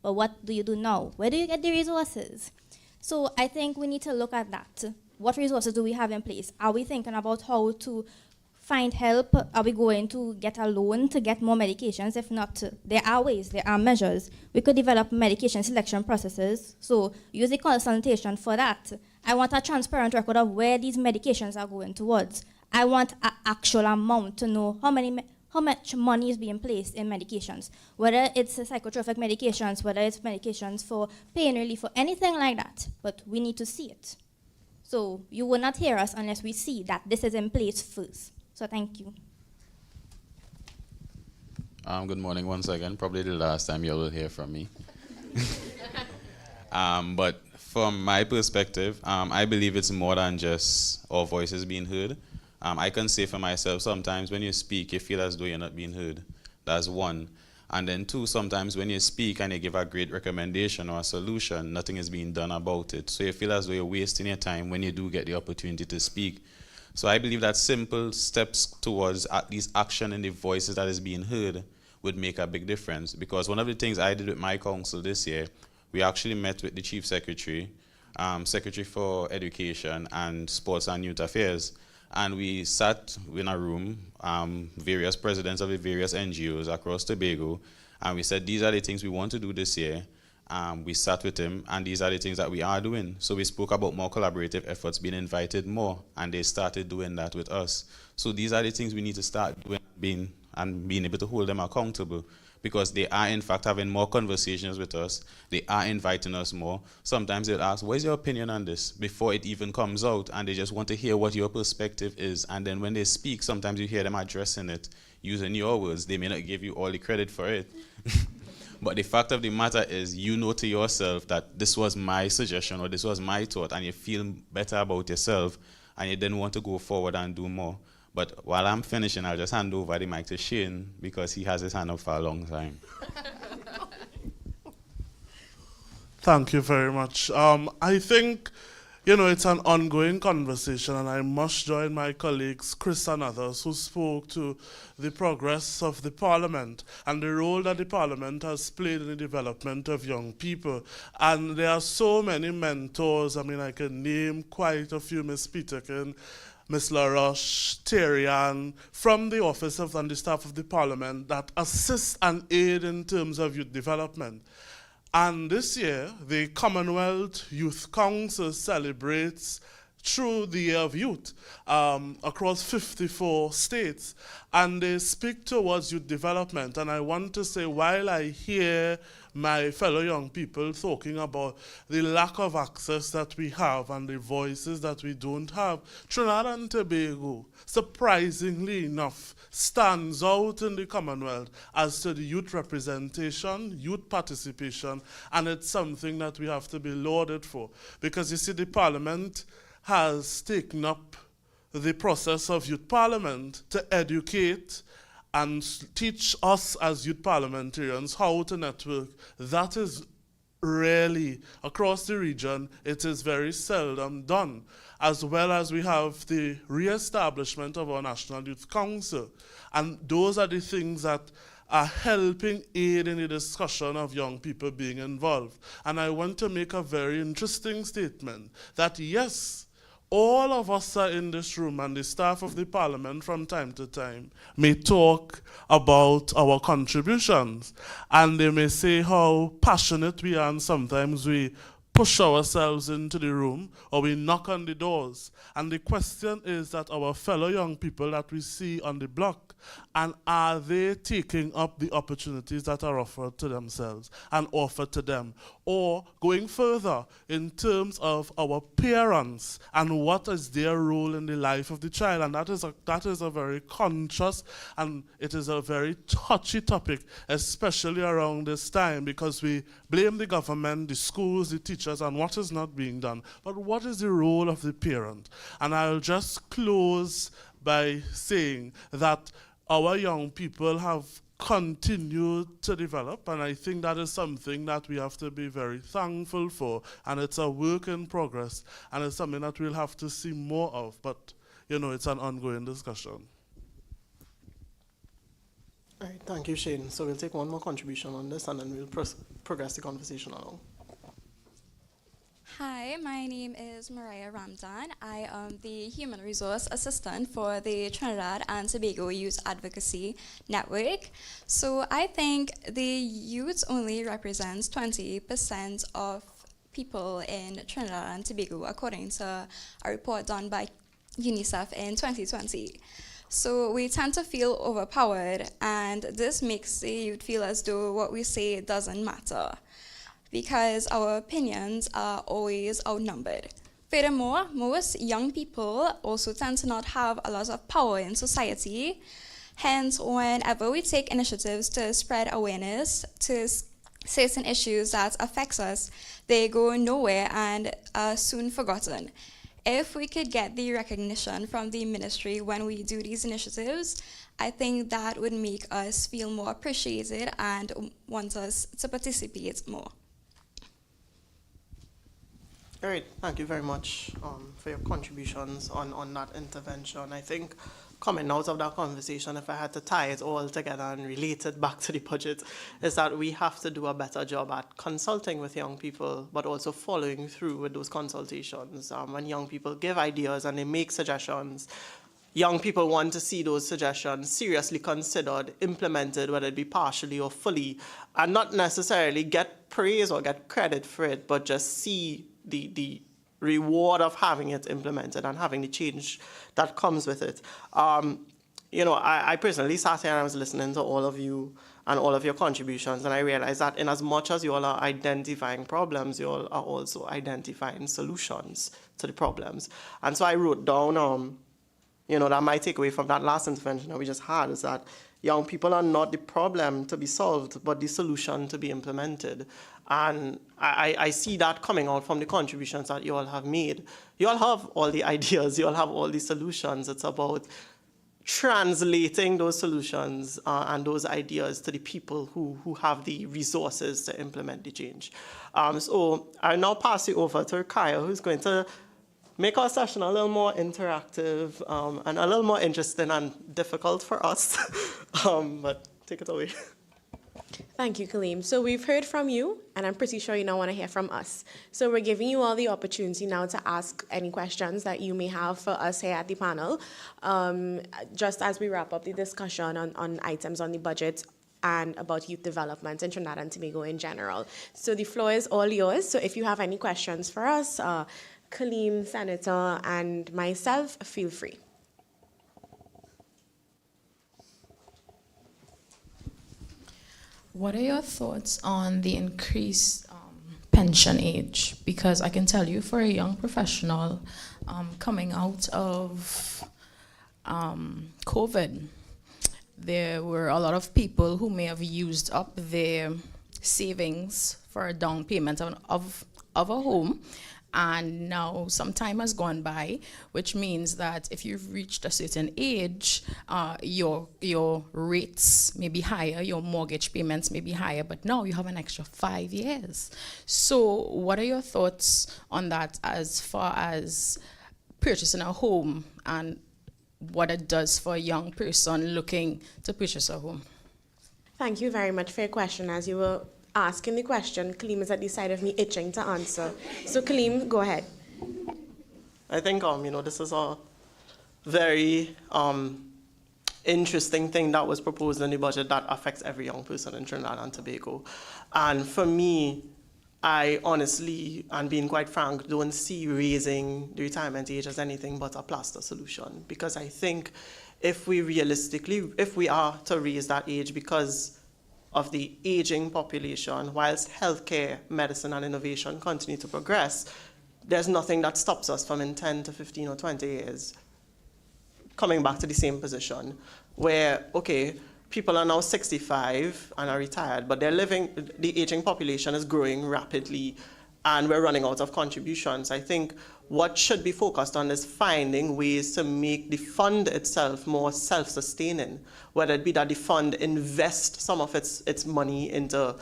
But what do you do now? Where do you get the resources? So I think we need to look at that. What resources do we have in place? Are we thinking about how to find help? Are we going to get a loan to get more medications? If not, there are ways, there are measures. We could develop medication selection processes. So use the consultation for that. I want a transparent record of where these medications are going towards. I want an actual amount to know how much money is being placed in medications, whether it's psychotropic medications, whether it's medications for pain relief, or anything like that. But we need to see it. So you will not hear us unless we see that this is in place first. So thank you. Good morning once again. Probably the last time you will hear from me. But from my perspective, I believe it's more than just our voices being heard. I can say for myself, sometimes when you speak, you feel as though you're not being heard. That's one. And then two, sometimes when you speak and you give a great recommendation or a solution, nothing is being done about it. So you feel as though you're wasting your time when you do get the opportunity to speak. So I believe that simple steps towards at least action in the voices that is being heard would make a big difference. Because one of the things I did with my council this year, we actually met with the Chief Secretary, Secretary for Education and Sports and Youth Affairs. And we sat in a room, various presidents of the various NGOs across Tobago, and we said, these are the things we want to do this year. We sat with him, and these are the things that we are doing. So we spoke about more collaborative efforts, being invited more, and they started doing that with us. So these are the things we need to start doing, being able to hold them accountable, because they are in fact having more conversations with us. They are inviting us more. Sometimes they'll ask, what is your opinion on this? Before it even comes out, and they just want to hear what your perspective is. And then when they speak, sometimes you hear them addressing it using your words. They may not give you all the credit for it. But the fact of the matter is, you know to yourself that this was my suggestion or this was my thought, and you feel better about yourself, and you then want to go forward and do more. But while I'm finishing, I'll just hand over the mic to Shane, because he has his hand up for a long time. Thank you very much. I think, it's an ongoing conversation, and I must join my colleagues, Chris and others, who spoke to the progress of the Parliament and the role that the Parliament has played in the development of young people. And there are so many mentors. I mean, I can name quite a few, Ms. Peterkin, Ms. LaRoche, Therian, from the office of and the staff of the Parliament that assist and aid in terms of youth development. And this year, the Commonwealth Youth Council celebrates through the Year of Youth across 54 states. And they speak towards youth development. And I want to say, while I hear my fellow young people talking about the lack of access that we have and the voices that we don't have. Trinidad and Tobago, surprisingly enough, stands out in the Commonwealth as to the youth representation, youth participation, and it's something that we have to be lauded for. Because you see, the Parliament has taken up the process of youth parliament to educate and teach us as youth parliamentarians how to network. That is rarely, across the region, it is very seldom done. As well as we have the re-establishment of our National Youth Council. And those are the things that are helping aid in the discussion of young people being involved. And I want to make a very interesting statement that yes, all of us are in this room and the staff of the Parliament from time to time may talk about our contributions and they may say how passionate we are, and sometimes we push ourselves into the room or we knock on the doors. And the question is that our fellow young people that we see on the block, and are they taking up the opportunities that are offered to themselves and offered to them? Or going further in terms of our parents and what is their role in the life of the child? And that is a very conscious and it is a very touchy topic, especially around this time, because we blame the government, the schools, the teachers, and what is not being done. But what is the role of the parent? And I'll just close by saying that our young people have continued to develop, and I think that is something that we have to be very thankful for, and it's a work in progress, and it's something that we'll have to see more of, but you know, it's an ongoing discussion. All right, thank you, Shane. So we'll take one more contribution on this, and then we'll progress the conversation along. Hi, my name is Mariah Ramzan. I am the Human Resource Assistant for the Trinidad and Tobago Youth Advocacy Network. So I think the youth only represents 20% of people in Trinidad and Tobago, according to a report done by UNICEF in 2020. So we tend to feel overpowered, and this makes the youth feel as though what we say doesn't matter, because our opinions are always outnumbered. Furthermore, most young people also tend to not have a lot of power in society. Hence, whenever we take initiatives to spread awareness to certain issues that affects us, they go nowhere and are soon forgotten. If we could get the recognition from the ministry when we do these initiatives, I think that would make us feel more appreciated and want us to participate more. All right, thank you very much for your contributions on that intervention. I think coming out of that conversation, if I had to tie it all together and relate it back to the budget, is that we have to do a better job at consulting with young people, but also following through with those consultations. When young people give ideas and they make suggestions, young people want to see those suggestions seriously considered, implemented, whether it be partially or fully, and not necessarily get praise or get credit for it, but just see the reward of having it implemented and having the change that comes with it. You know, I personally sat here and I was listening to all of you and all of your contributions, and I realized that in as much as you all are identifying problems, you all are also identifying solutions to the problems. And so I wrote down, you know, that my takeaway from that last intervention that we just had is that young people are not the problem to be solved, but the solution to be implemented. And I see that coming out from the contributions that you all have made. You all have all the ideas, you all have all the solutions. It's about translating those solutions and those ideas to the people who have the resources to implement the change. So I'll now pass you over to Kaya, who's going to make our session a little more interactive and a little more interesting and difficult for us. But take it away. Thank you, Kaleem. So we've heard from you, and I'm pretty sure you now want to hear from us. So we're giving you all the opportunity now to ask any questions that you may have for us here at the panel, just as we wrap up the discussion on items on the budget and about youth development in Trinidad and Tobago in general. So the floor is all yours. So if you have any questions for us, Kaleem, Senator, and myself, feel free. What are your thoughts on the increased pension age? Because I can tell you, for a young professional coming out of COVID, there were a lot of people who may have used up their savings for a down payment of a home, and now some time has gone by, which means that if you've reached a certain age, your rates may be higher, your mortgage payments may be higher, but now you have an extra 5 years. So what are your thoughts on that as far as purchasing a home and what it does for a young person looking to purchase a home? Thank you very much for your question. As you were asking the question, Kaleem is at the side of me itching to answer. So Kaleem, go ahead. I think this is a very interesting thing that was proposed in the budget that affects every young person in Trinidad and Tobago. And for me, I honestly, and being quite frank, don't see raising the retirement age as anything but a plaster solution. Because I think if we are to raise that age because of the aging population, whilst healthcare, medicine, and innovation continue to progress, there's nothing that stops us from in 10 to 15 or 20 years coming back to the same position where, okay, people are now 65 and are retired, but the aging population is growing rapidly and we're running out of contributions. I think what should be focused on is finding ways to make the fund itself more self-sustaining, whether it be that the fund invest some of its money into,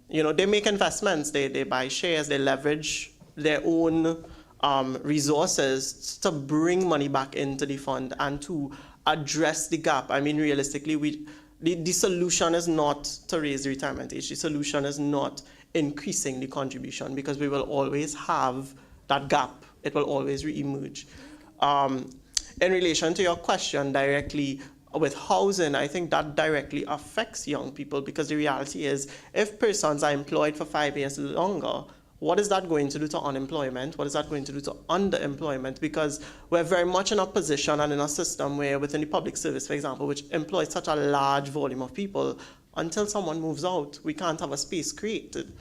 they make investments, they buy shares, they leverage their own resources to bring money back into the fund and to address the gap. I mean, realistically, the solution is not to raise the retirement age. The solution is not increasing the contribution because we will always have that gap. It will always re-emerge. In relation to your question directly with housing, I think that directly affects young people because the reality is if persons are employed for 5 years longer, what is that going to do to unemployment? What is that going to do to underemployment? Because we're very much in a position and in a system where within the public service, for example, which employs such a large volume of people, until someone moves out, we can't have a space created.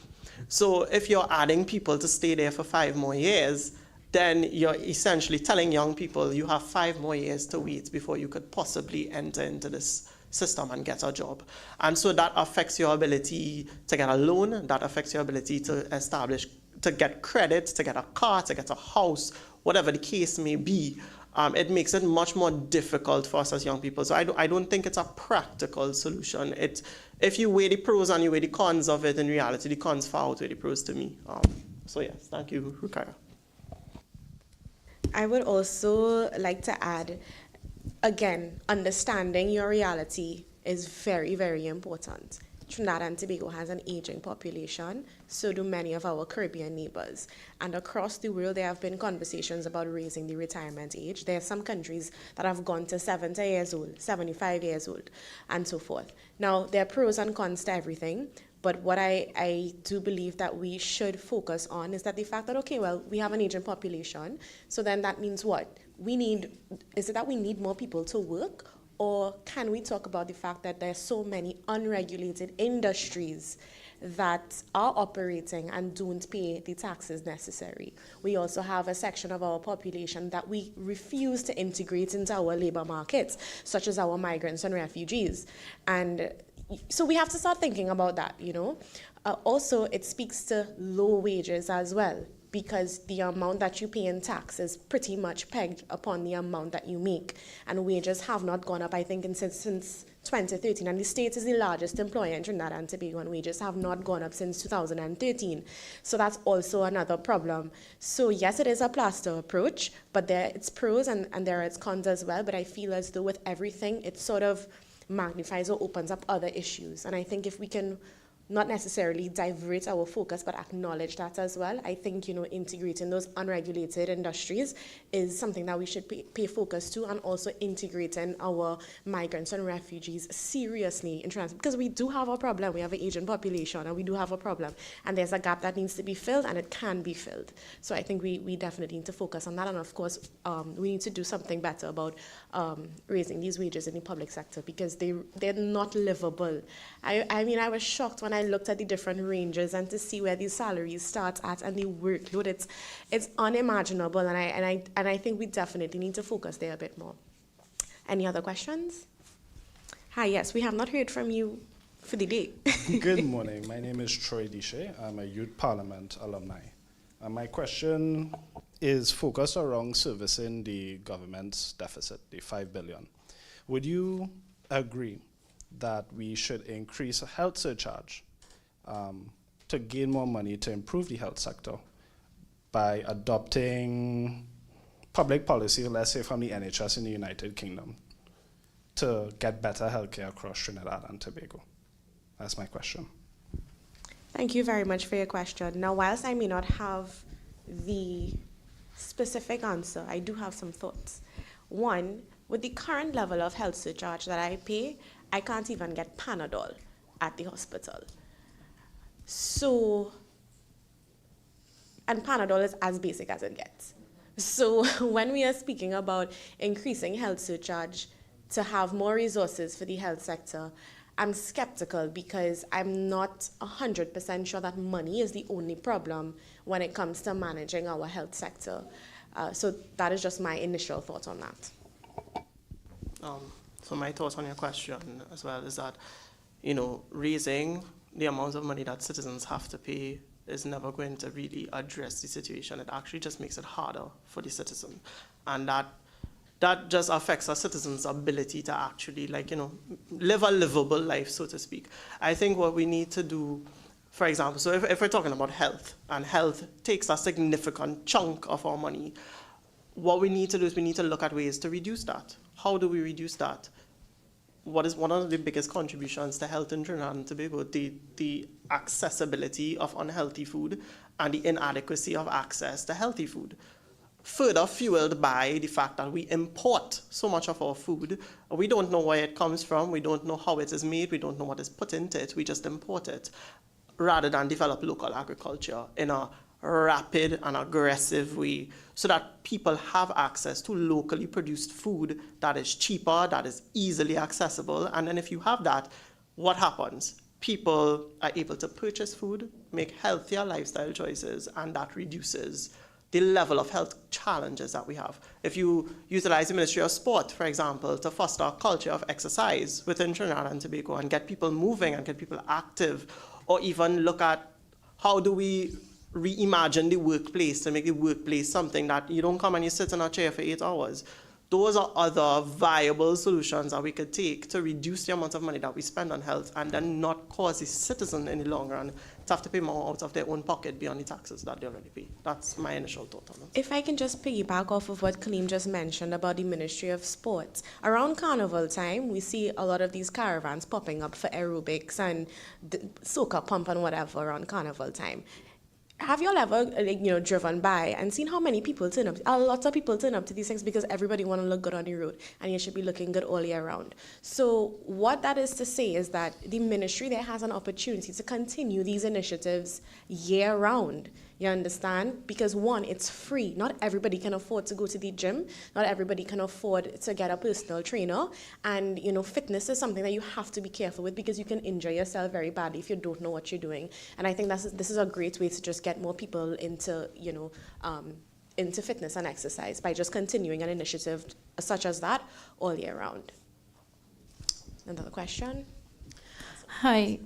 So if you're adding people to stay there for 5 more years, then you're essentially telling young people you have 5 more years to wait before you could possibly enter into this system and get a job. And so that affects your ability to get a loan, that affects your ability to get credit, to get a car, to get a house, whatever the case may be. It makes it much more difficult for us as young people. So I don't think it's a practical solution. If you weigh the pros and you weigh the cons of it, in reality, the cons far outweigh the pros to me. So yes, thank you, Rukaya. I would also like to add, again, understanding your reality is very, very important. Trinidad and Tobago has an aging population, so do many of our Caribbean neighbors. And across the world, there have been conversations about raising the retirement age. There are some countries that have gone to 70 years old, 75 years old, and so forth. Now, there are pros and cons to everything, but what I do believe that we should focus on is that the fact that, okay, well, we have an aging population, so then that means what? Is it that we need more people to work? Or can we talk about the fact that there are so many unregulated industries that are operating and don't pay the taxes necessary? We also have a section of our population that we refuse to integrate into our labor markets, such as our migrants and refugees. And so we have to start thinking about that, Also, it speaks to low wages as well, because the amount that you pay in tax is pretty much pegged upon the amount that you make. And wages have not gone up, I think, since 2013. And the state is the largest employer in Trinidad and Tobago, and wages have not gone up since 2013. So that's also another problem. So yes, it is a plaster approach, but there are its pros and there are its cons as well. But I feel as though with everything, it sort of magnifies or opens up other issues. And I think if we can not necessarily divert our focus, but acknowledge that as well. I think, integrating those unregulated industries is something that we should pay focus to, and also integrating our migrants and refugees seriously in transit, because we do have a problem. We have an aging population, and we do have a problem, and there's a gap that needs to be filled, and it can be filled. So I think we definitely need to focus on that, and of course, we need to do something better about raising these wages in the public sector, because they're not livable. I mean, I was shocked when I looked at the different ranges and to see where these salaries start at and the workload. It's unimaginable, and I think we definitely need to focus there a bit more. Any other questions? Hi, yes, we have not heard from you for the day. Good morning. My name is Troy Dishe. I'm a Youth Parliament alumni. My question is focused around servicing the government's deficit, the $5 billion. Would you agree that we should increase a health surcharge to gain more money to improve the health sector by adopting public policy, let's say from the NHS in the United Kingdom, to get better healthcare across Trinidad and Tobago? That's my question. Thank you very much for your question. Now, whilst I may not have the specific answer, I do have some thoughts. One, with the current level of health surcharge that I pay, I can't even get Panadol at the hospital. So, and Panadol is as basic as it gets. So when we are speaking about increasing health surcharge to have more resources for the health sector, I'm skeptical, because I'm not 100% sure that money is the only problem when it comes to managing our health sector. So that is just my initial thoughts on that. So my thoughts on your question as well is that, raising the amount of money that citizens have to pay is never going to really address the situation. It actually just makes it harder for the citizen. And that just affects a citizen's ability to actually, live a livable life, so to speak. I think what we need to do, for example, so if we're talking about health, and health takes a significant chunk of our money, what we need to do is we need to look at ways to reduce that. How do we reduce that? What is one of the biggest contributions to health in Trinidad and Tobago? The accessibility of unhealthy food and the inadequacy of access to healthy food. Further fueled by the fact that we import so much of our food. We don't know where it comes from. We don't know how it is made. We don't know what is put into it. We just import it, rather than develop local agriculture in a rapid and aggressive way, so that people have access to locally produced food that is cheaper, that is easily accessible. And then if you have that, what happens? People are able to purchase food, make healthier lifestyle choices, and that reduces the level of health challenges that we have. If you utilize the Ministry of Sport, for example, to foster a culture of exercise within Trinidad and Tobago and get people moving and get people active, or even look at how do we reimagine the workplace to make the workplace something that you don't come and you sit in a chair for 8 hours. Those are other viable solutions that we could take to reduce the amount of money that we spend on health, and then not cause the citizen in the long run to have to pay more out of their own pocket beyond the taxes that they already pay. That's my initial thought on it. If I can just piggyback off of what Kaleem just mentioned about the Ministry of Sports. Around Carnival time, we see a lot of these caravans popping up for aerobics and soca pump and whatever around Carnival time. Have you all ever driven by and seen how many people turn up? A lot of people turn up to these things because everybody want to look good on the road, and you should be looking good all year round. So what that is to say is that the ministry there has an opportunity to continue these initiatives year round. You understand? Because one, it's free. Not everybody can afford to go to the gym. Not everybody can afford to get a personal trainer. And, fitness is something that you have to be careful with, because you can injure yourself very badly if you don't know what you're doing. And I think this is a great way to just get more people into, into fitness and exercise by just continuing an initiative such as that all year round. Another question? Hi,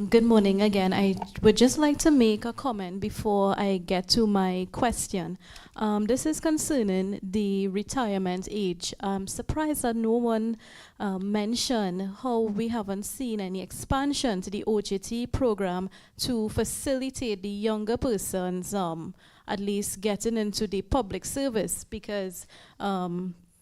good morning again. I would just like to make a comment before I get to my question. This is concerning the retirement age. I'm surprised that no one mentioned how we haven't seen any expansion to the OJT program to facilitate the younger persons at least getting into the public service, because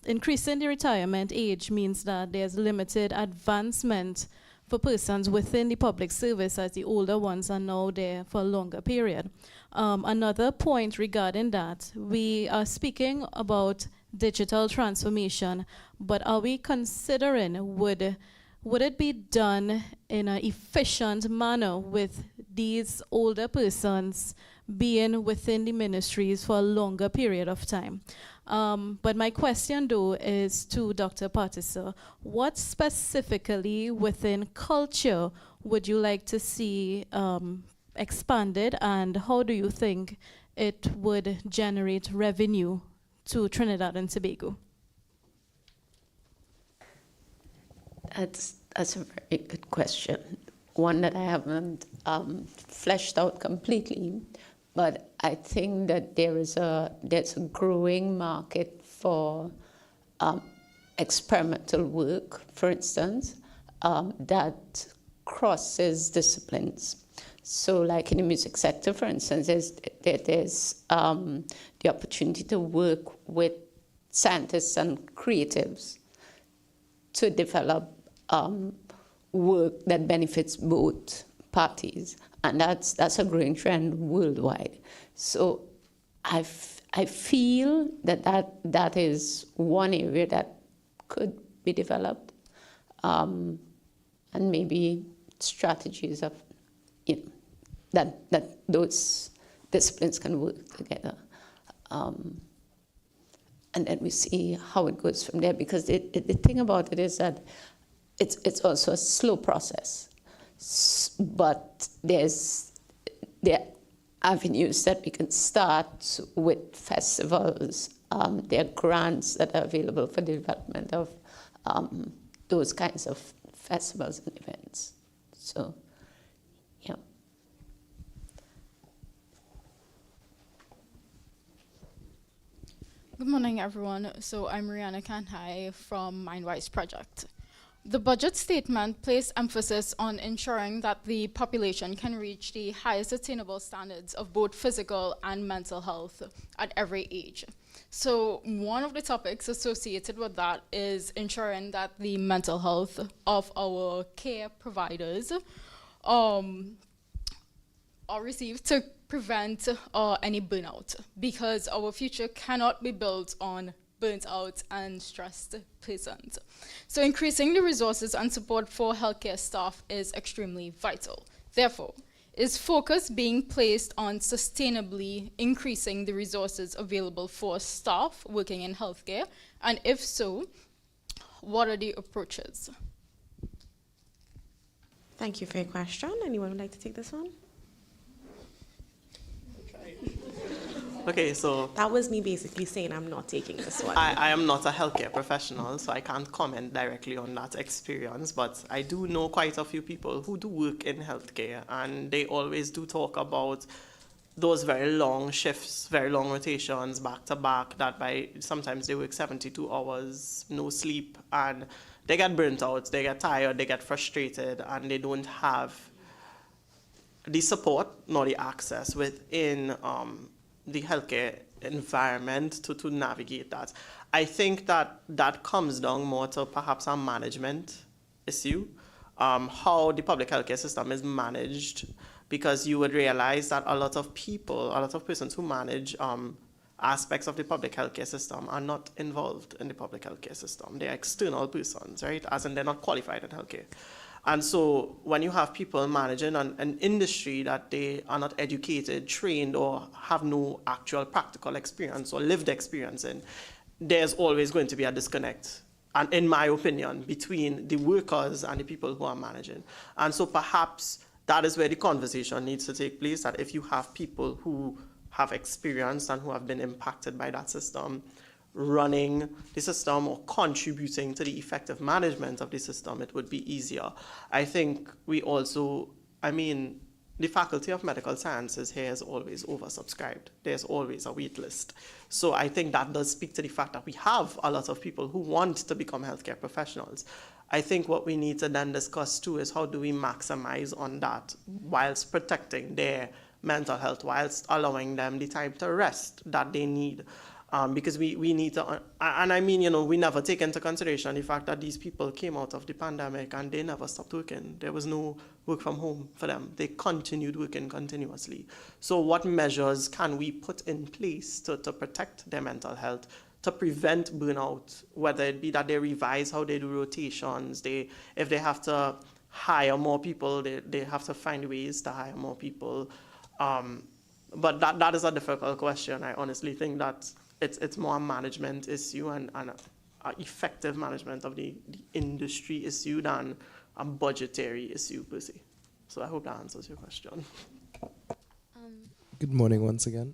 increasing the retirement age means that there's limited advancement for persons within the public service, as the older ones are now there for a longer period. Another point regarding that, we are speaking about digital transformation, but are we considering would it be done in an efficient manner with these older persons being within the ministries for a longer period of time? But my question, though, is to Dr. Patisa. What specifically within culture would you like to see expanded, and how do you think it would generate revenue to Trinidad and Tobago? That's a very good question. One that I haven't fleshed out completely, but I think that there's a growing market for experimental work, for instance, that crosses disciplines. So like in the music sector, for instance, there's the opportunity to work with scientists and creatives to develop work that benefits both parties. And that's a growing trend worldwide. So I feel that is one area that could be developed, and maybe strategies of that those disciplines can work together, and then we see how it goes from there. Because the thing about it is that it's also a slow process, but there are avenues that we can start with festivals. There are grants that are available for the development of those kinds of festivals and events. So, yeah. Good morning, everyone. So I'm Rihanna Kanhai from Mindwise Project. The budget statement placed emphasis on ensuring that the population can reach the highest attainable standards of both physical and mental health at every age. So one of the topics associated with that is ensuring that the mental health of our care providers are received to prevent any burnout, because our future cannot be built on burnt out and stressed persons. So increasing the resources and support for healthcare staff is extremely vital. Therefore, is focus being placed on sustainably increasing the resources available for staff working in healthcare? And if so, what are the approaches? Thank you for your question. Anyone would like to take this one? Okay, so that was me basically saying I'm not taking this one. I am not a healthcare professional, so I can't comment directly on that experience, but I do know quite a few people who do work in healthcare, and they always do talk about those very long shifts, very long rotations, back to back, that by sometimes they work 72 hours, no sleep, and they get burnt out, they get tired, they get frustrated, and they don't have the support nor the access within the healthcare environment to navigate that. I think that comes down more to perhaps a management issue, how the public healthcare system is managed, because you would realize that a lot of persons who manage aspects of the public healthcare system are not involved in the public healthcare system. They are external persons, right? As in they're not qualified in healthcare. And so when you have people managing an industry that they are not educated, trained, or have no actual practical experience or lived experience in, there's always going to be a disconnect, and in my opinion, between the workers and the people who are managing. And so perhaps that is where the conversation needs to take place, that if you have people who have experience and who have been impacted by that system, running the system or contributing to the effective management of the system, it would be easier. I think we also, the Faculty of Medical Sciences here is always oversubscribed. There's always a wait list. So I think that does speak to the fact that we have a lot of people who want to become healthcare professionals. I think what we need to then discuss too is how do we maximize on that whilst protecting their mental health, whilst allowing them the time to rest that they need. because we need to, and I mean, we never take into consideration the fact that these people came out of the pandemic and they never stopped working. There was no work from home for them. They continued working continuously. So what measures can we put in place to protect their mental health, to prevent burnout, whether it be that they revise how they do rotations, if they have to hire more people, they have to find ways to hire more people. But that is a difficult question. I honestly think that it's more a management issue and a effective management of the industry issue than a budgetary issue per se. So I hope that answers your question. Good morning once again.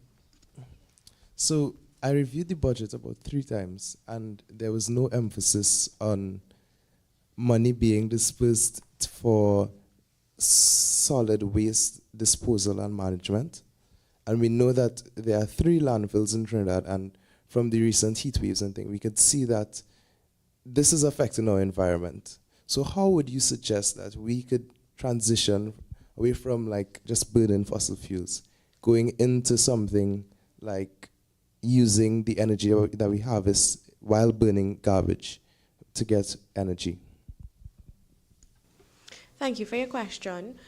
So I reviewed the budget about 3 times, and there was no emphasis on money being dispersed for solid waste disposal and management. And we know that there are 3 landfills in Trinidad, and from the recent heat waves and things, we could see that this is affecting our environment. So how would you suggest that we could transition away from like just burning fossil fuels, going into something like using the energy that we harvest while burning garbage to get energy? Thank you for your question.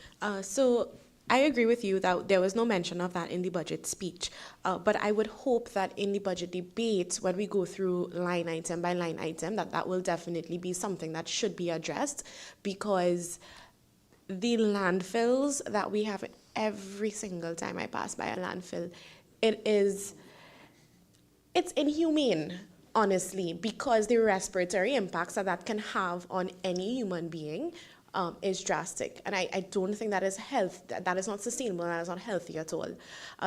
So I agree with you that there was no mention of that in the budget speech, but I would hope that in the budget debate, when we go through line item by line item, that will definitely be something that should be addressed, because the landfills that we have every single time I pass by a landfill, it's inhumane, honestly, because the respiratory impacts that can have on any human being is drastic, and I don't think that is that is not sustainable, and that is not healthy at all.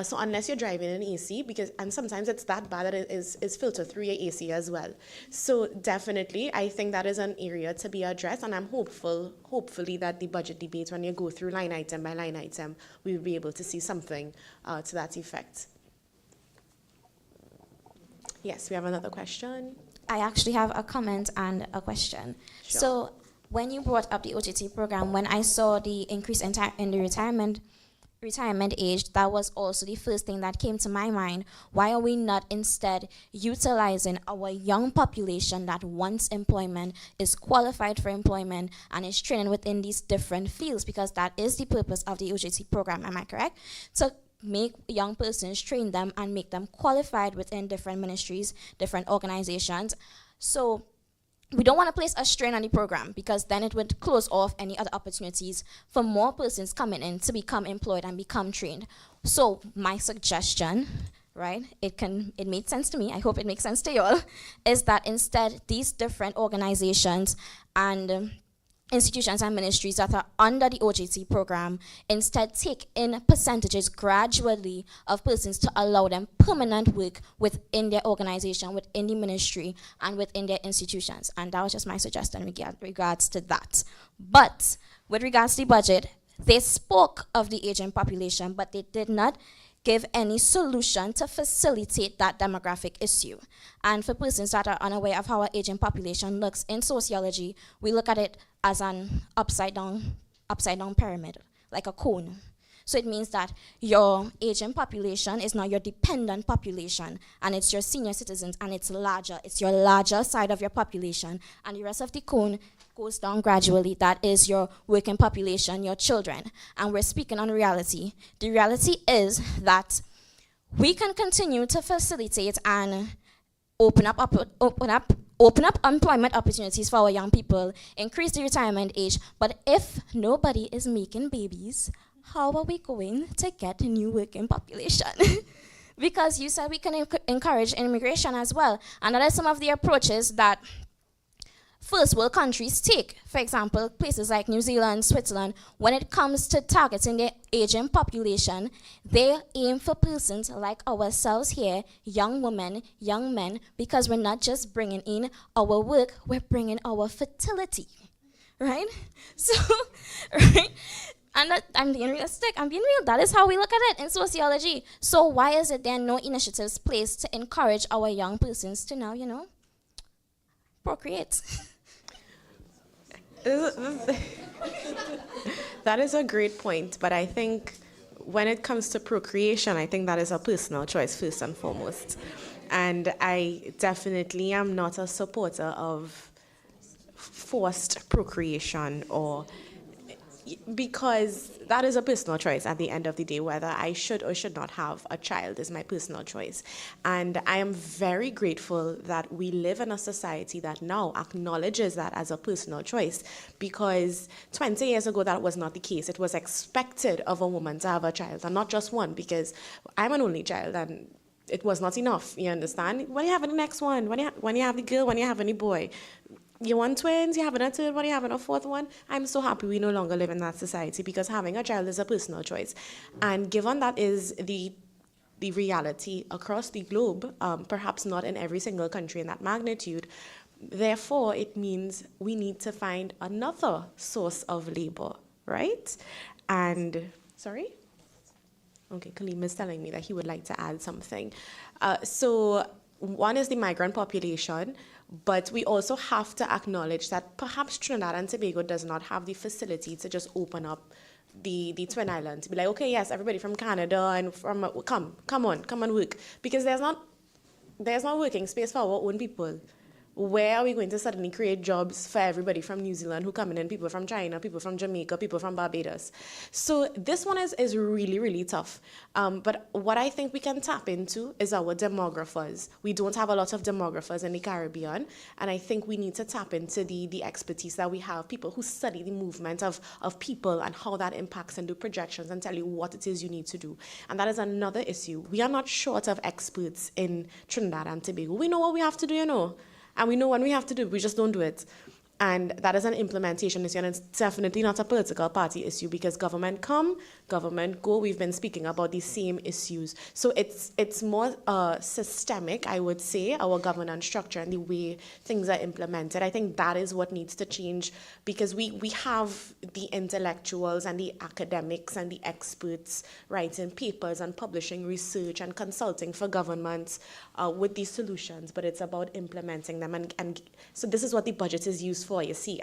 So unless you're driving an AC, and sometimes it's that bad that it is filtered through your AC as well. So definitely, I think that is an area to be addressed, and I'm hopefully that the budget debate, when you go through line item by line item, we will be able to see something to that effect. Yes, we have another question. I actually have a comment and a question. Sure. So when you brought up the OJT program, when I saw the increase in the retirement age, that was also the first thing that came to my mind. Why are we not instead utilizing our young population that wants employment, is qualified for employment, and is training within these different fields? Because that is the purpose of the OJT program, am I correct? So make young persons, train them, and make them qualified within different ministries, different organizations. So we don't want to place a strain on the program, because then it would close off any other opportunities for more persons coming in to become employed and become trained. So my suggestion, right, it made sense to me, I hope it makes sense to you all, is that instead these different organizations and institutions and ministries that are under the OJT program instead take in percentages gradually of persons to allow them permanent work within their organization, within the ministry, and within their institutions. And that was just my suggestion in regards to that. But with regards to the budget, they spoke of the aging population, but they did not give any solution to facilitate that demographic issue. And for persons that are unaware of how our aging population looks, in sociology, we look at it as an upside down pyramid, like a cone. So it means that your aging population is now your dependent population, and it's your senior citizens, and it's larger. It's your larger side of your population, and the rest of the cone goes down gradually. That is your working population, your children. And we're speaking on reality. The reality is that we can continue to facilitate and open up employment opportunities for our young people, increase the retirement age, but if nobody is making babies, how are we going to get a new working population? Because you said we can encourage immigration as well, and that is some of the approaches that first world countries take. For example, places like New Zealand, Switzerland, when it comes to targeting their aging population, they aim for persons like ourselves here, young women, young men, because we're not just bringing in our work, we're bringing our fertility, right? So, right? And I'm being realistic, I'm being real. That is how we look at it in sociology. So why is it there no initiatives placed to encourage our young persons to now, procreate? That is a great point, but I think when it comes to procreation, I think that is a personal choice first and foremost. And I definitely am not a supporter of forced procreation, or because that is a personal choice at the end of the day. Whether I should or should not have a child is my personal choice. And I am very grateful that we live in a society that now acknowledges that as a personal choice, because 20 years ago that was not the case. It was expected of a woman to have a child, and not just one, because I'm an only child and it was not enough, you understand? When you have the next one, when you have the girl, when you have any boy, you want twins, you having a third one, you having a fourth one. I'm so happy we no longer live in that society, because having a child is a personal choice. And given that is the reality across the globe, perhaps not in every single country in that magnitude, therefore it means we need to find another source of labor, right? And, sorry? Okay, Kaleem is telling me that he would like to add something. So one is the migrant population, but we also have to acknowledge that perhaps Trinidad and Tobago does not have the facility to just open up the Twin Islands. Be like, okay, yes, everybody from Canada and from, come and work. Because there's not working space for our own people. Where are we going to suddenly create jobs for everybody from New Zealand who come in, and people from China, people from Jamaica, people from Barbados? So this one is really, really tough. But what I think we can tap into is our demographers. We don't have a lot of demographers in the Caribbean, and I think we need to tap into the expertise that we have, people who study the movement of people and how that impacts, and do projections and tell you what it is you need to do. And that is another issue. We are not short of experts in Trinidad and Tobago. We know what we have to do, you know. And we know when we have to do it, we just don't do it. And that is an implementation issue, and it's definitely not a political party issue, because government come, government go. We've been speaking about these same issues. So it's more systemic, I would say, our governance structure and the way things are implemented. I think that is what needs to change, because we have the intellectuals and the academics and the experts writing papers and publishing research and consulting for governments with these solutions, but it's about implementing them. And so this is what the budget is used for, you see,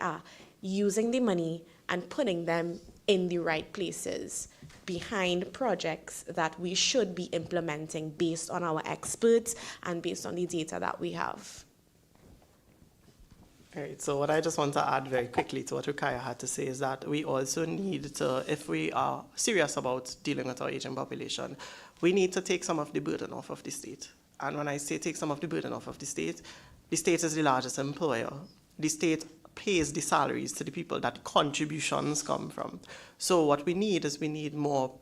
using the money and putting them in the right places behind projects that we should be implementing based on our experts and based on the data that we have. All right, so what I just want to add very quickly to what Rukaya had to say is that we also need to, if we are serious about dealing with our aging population, we need to take some of the burden off of the state. And when I say take some of the burden off of the state is the largest employer. The state pays the salaries to the people that contributions come from. So what we need is more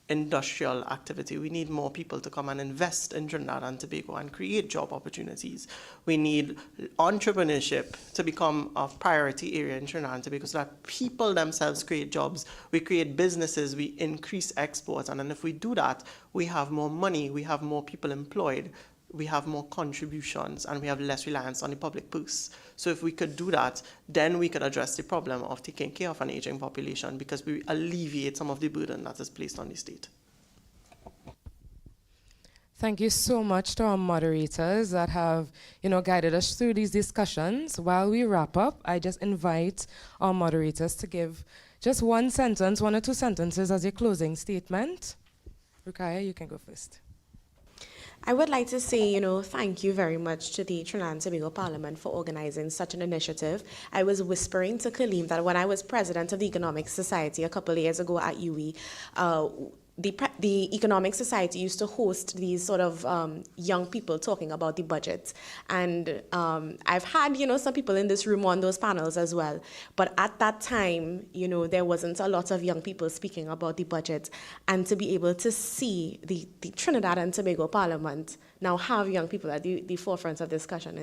industrial activity. We need more people to come and invest in Trinidad and Tobago and create job opportunities. We need entrepreneurship to become a priority area in Trinidad and Tobago, so that people themselves create jobs. We create businesses, we increase exports, and then if we do that, we have more money, we have more people employed, we have more contributions, and we have less reliance on the public purse. So if we could do that, then we could address the problem of taking care of an aging population, because we alleviate some of the burden that is placed on the state. Thank you so much to our moderators that have, guided us through these discussions. While we wrap up, I just invite our moderators to give just one sentence, one or two sentences as a closing statement. Rukaya, you can go first. I would like to say, thank you very much to the Trinidad and Tobago Parliament for organizing such an initiative. I was whispering to Kaleem that when I was president of the Economic Society a couple of years ago at UWI, the Economic Society used to host these sort of young people talking about the budget. And I've had, some people in this room on those panels as well. But at that time, there wasn't a lot of young people speaking about the budget. And to be able to see the Trinidad and Tobago Parliament now have young people at the forefront of discussion,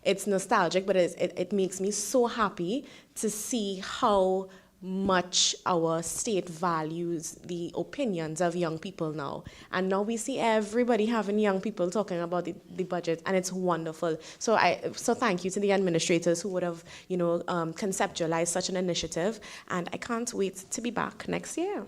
it's nostalgic, but it makes me so happy to see how much our state values the opinions of young people now. And now we see everybody having young people talking about the budget, and it's wonderful. So thank you to the administrators who would have, conceptualized such an initiative, and I can't wait to be back next year.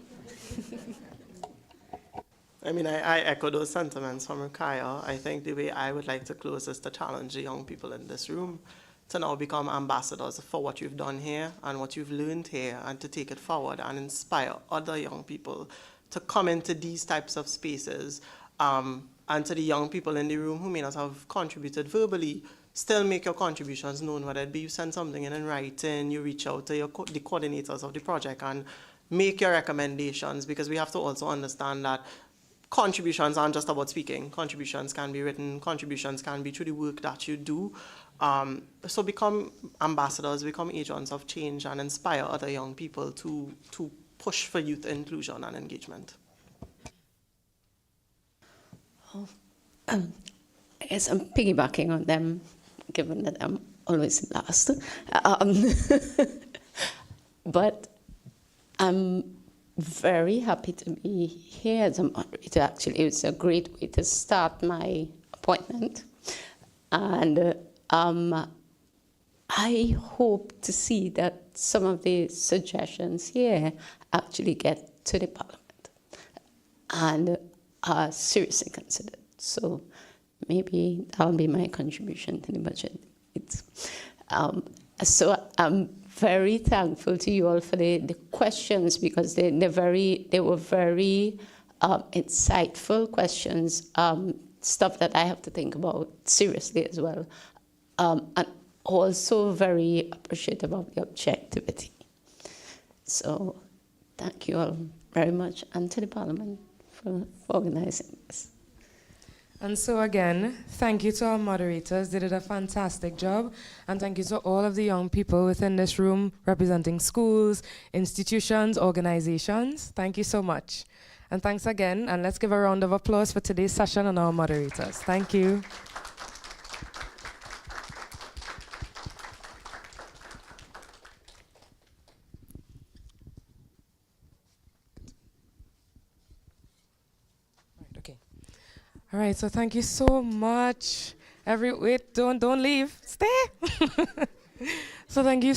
I mean, I echo those sentiments from Rukaya. I think the way I would like to close is to challenge the young people in this room to now become ambassadors for what you've done here and what you've learned here, and to take it forward and inspire other young people to come into these types of spaces And to the young people in the room who may not have contributed verbally, still make your contributions known, whether it be you send something in writing, you reach out to the coordinators of the project and make your recommendations, because we have to also understand that contributions aren't just about speaking. Contributions can be written, contributions can be through the work that you do. So become ambassadors, become agents of change, and inspire other young people to push for youth inclusion and engagement. I guess I'm piggybacking on them, given that I'm always last. But I'm very happy to be here as a moderator. Actually, it's a great way to start my appointment. And I hope to see that some of the suggestions here actually get to the Parliament and are seriously considered. So maybe that'll be my contribution to the budget. So I'm very thankful to you all for the questions, because they were very insightful questions, stuff that I have to think about seriously as well, and also very appreciative of the objectivity. So thank you all very much, and to the Parliament for organizing this. And so again, thank you to our moderators. They did a fantastic job. And thank you to all of the young people within this room representing schools, institutions, organizations. Thank you so much. And thanks again. And let's give a round of applause for today's session and our moderators. Thank you. All right, so thank you so much. Wait, don't leave. Stay. So thank you